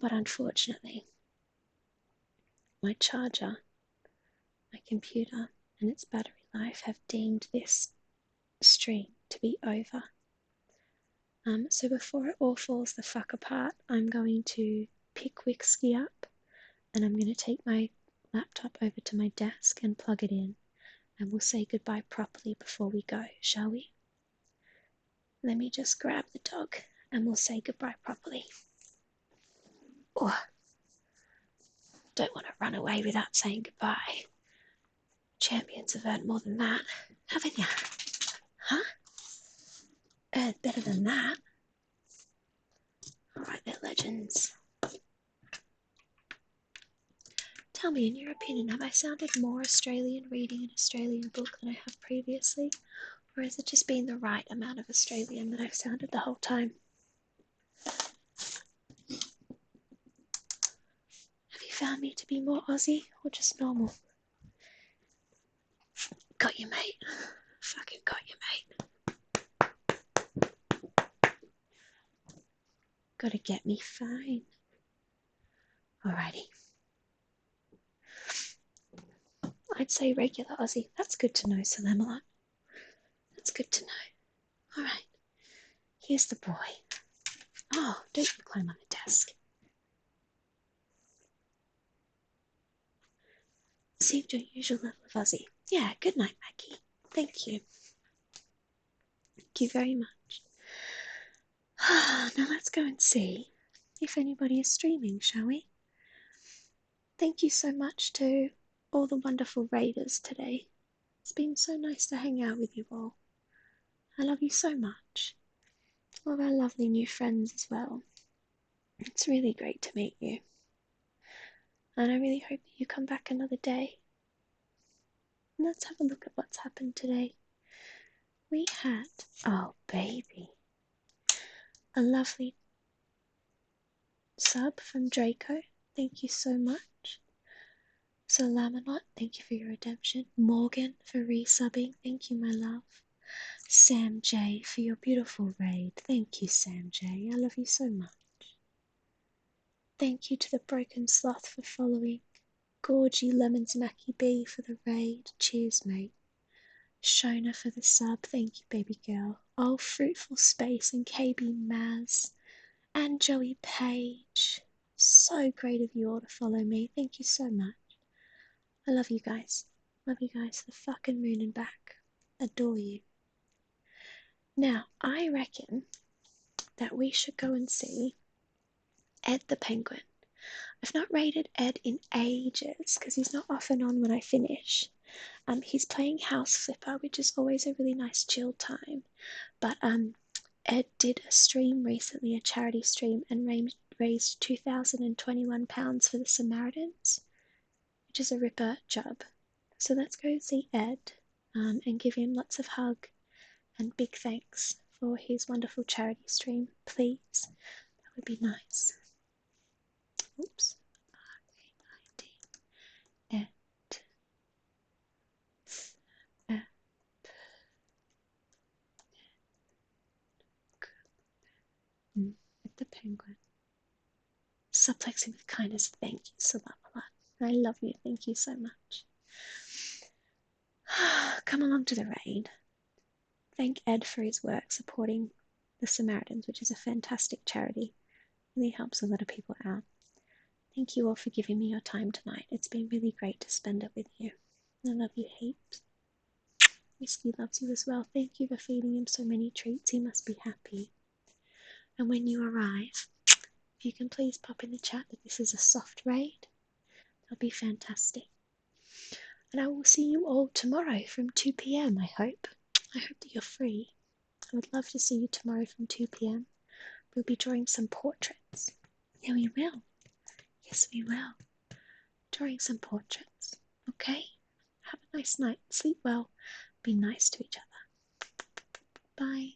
Speaker 1: But unfortunately, my charger, my computer, and its battery life have deemed this stream to be over. So before it all falls the fuck apart, I'm going to pick Whiskey up, and I'm going to take my laptop over to my desk and plug it in, and we'll say goodbye properly before we go, shall we? Let me just grab the dog, and we'll say goodbye properly. Oh, don't want to run away without saying goodbye. Champions have earned more than that, haven't you? Huh? Earned better than that. Alright, they're legends. Tell me, in your opinion, have I sounded more Australian reading an Australian book than I have previously? Or has it just been the right amount of Australian that I've sounded the whole time? Have you found me to be more Aussie or just normal? Got you, mate. Fucking got you, mate. Gotta get me fine. Alrighty. I'd say regular Aussie. That's good to know, Salamalot. That's good to know. Alright. Here's the boy. Oh, don't you climb on the desk. Saved your usual level of Aussie. Yeah, good night, Maggie. Thank you. Thank you very much. Now let's go and see if anybody is streaming, shall we? Thank you so much to all the wonderful raiders today. It's been so nice to hang out with you all. I love you so much. All of our lovely new friends as well. It's really great to meet you. And I really hope that you come back another day. Let's have a look at what's happened today. We had, oh baby, a lovely sub from Draco. Thank you so much. So Laminot, thank you for your redemption. Morgan for resubbing. Thank you, my love. Sam J for your beautiful raid. Thank you, Sam J. I love you so much. Thank you to the Broken Sloth for following. Gorgy Lemons Mackie B for the raid. Cheers, mate. Shona for the sub. Thank you, baby girl. Oh, Fruitful Space and KB Maz. And Joey Page. So great of you all to follow me. Thank you so much. I love you guys. Love you guys to the fucking moon and back. Adore you. Now, I reckon that we should go and see Ed the Penguin. I've not rated Ed in ages because he's not often on when I finish. He's playing House Flipper, which is always a really nice chill time. But Ed did a stream recently, a charity stream, and raised £2,021 for the Samaritans, which is a ripper job. So let's go see Ed and give him lots of hug and big thanks for his wonderful charity stream, please. That would be nice. Oops. R-A-I-D. Ed. Ed the Penguin. Suplexing with kindness. Thank you, Salamala. I love you. Thank you so much. Come along to the raid. Thank Ed for his work supporting the Samaritans, which is a fantastic charity. Really helps a lot of people out. Thank you all for giving me your time tonight. It's been really great to spend it with you. I love you heaps. Whiskey loves you as well. Thank you for feeding him so many treats. He must be happy. And when you arrive, if you can please pop in the chat that this is a soft raid, that'll be fantastic. And I will see you all tomorrow from 2 p.m. I hope. I hope that you're free. I would love to see you tomorrow from 2 p.m. We'll be drawing some portraits. Yeah, we will. Yes, we will. Drawing some portraits. Okay? Have a nice night. Sleep well. Be nice to each other. Bye.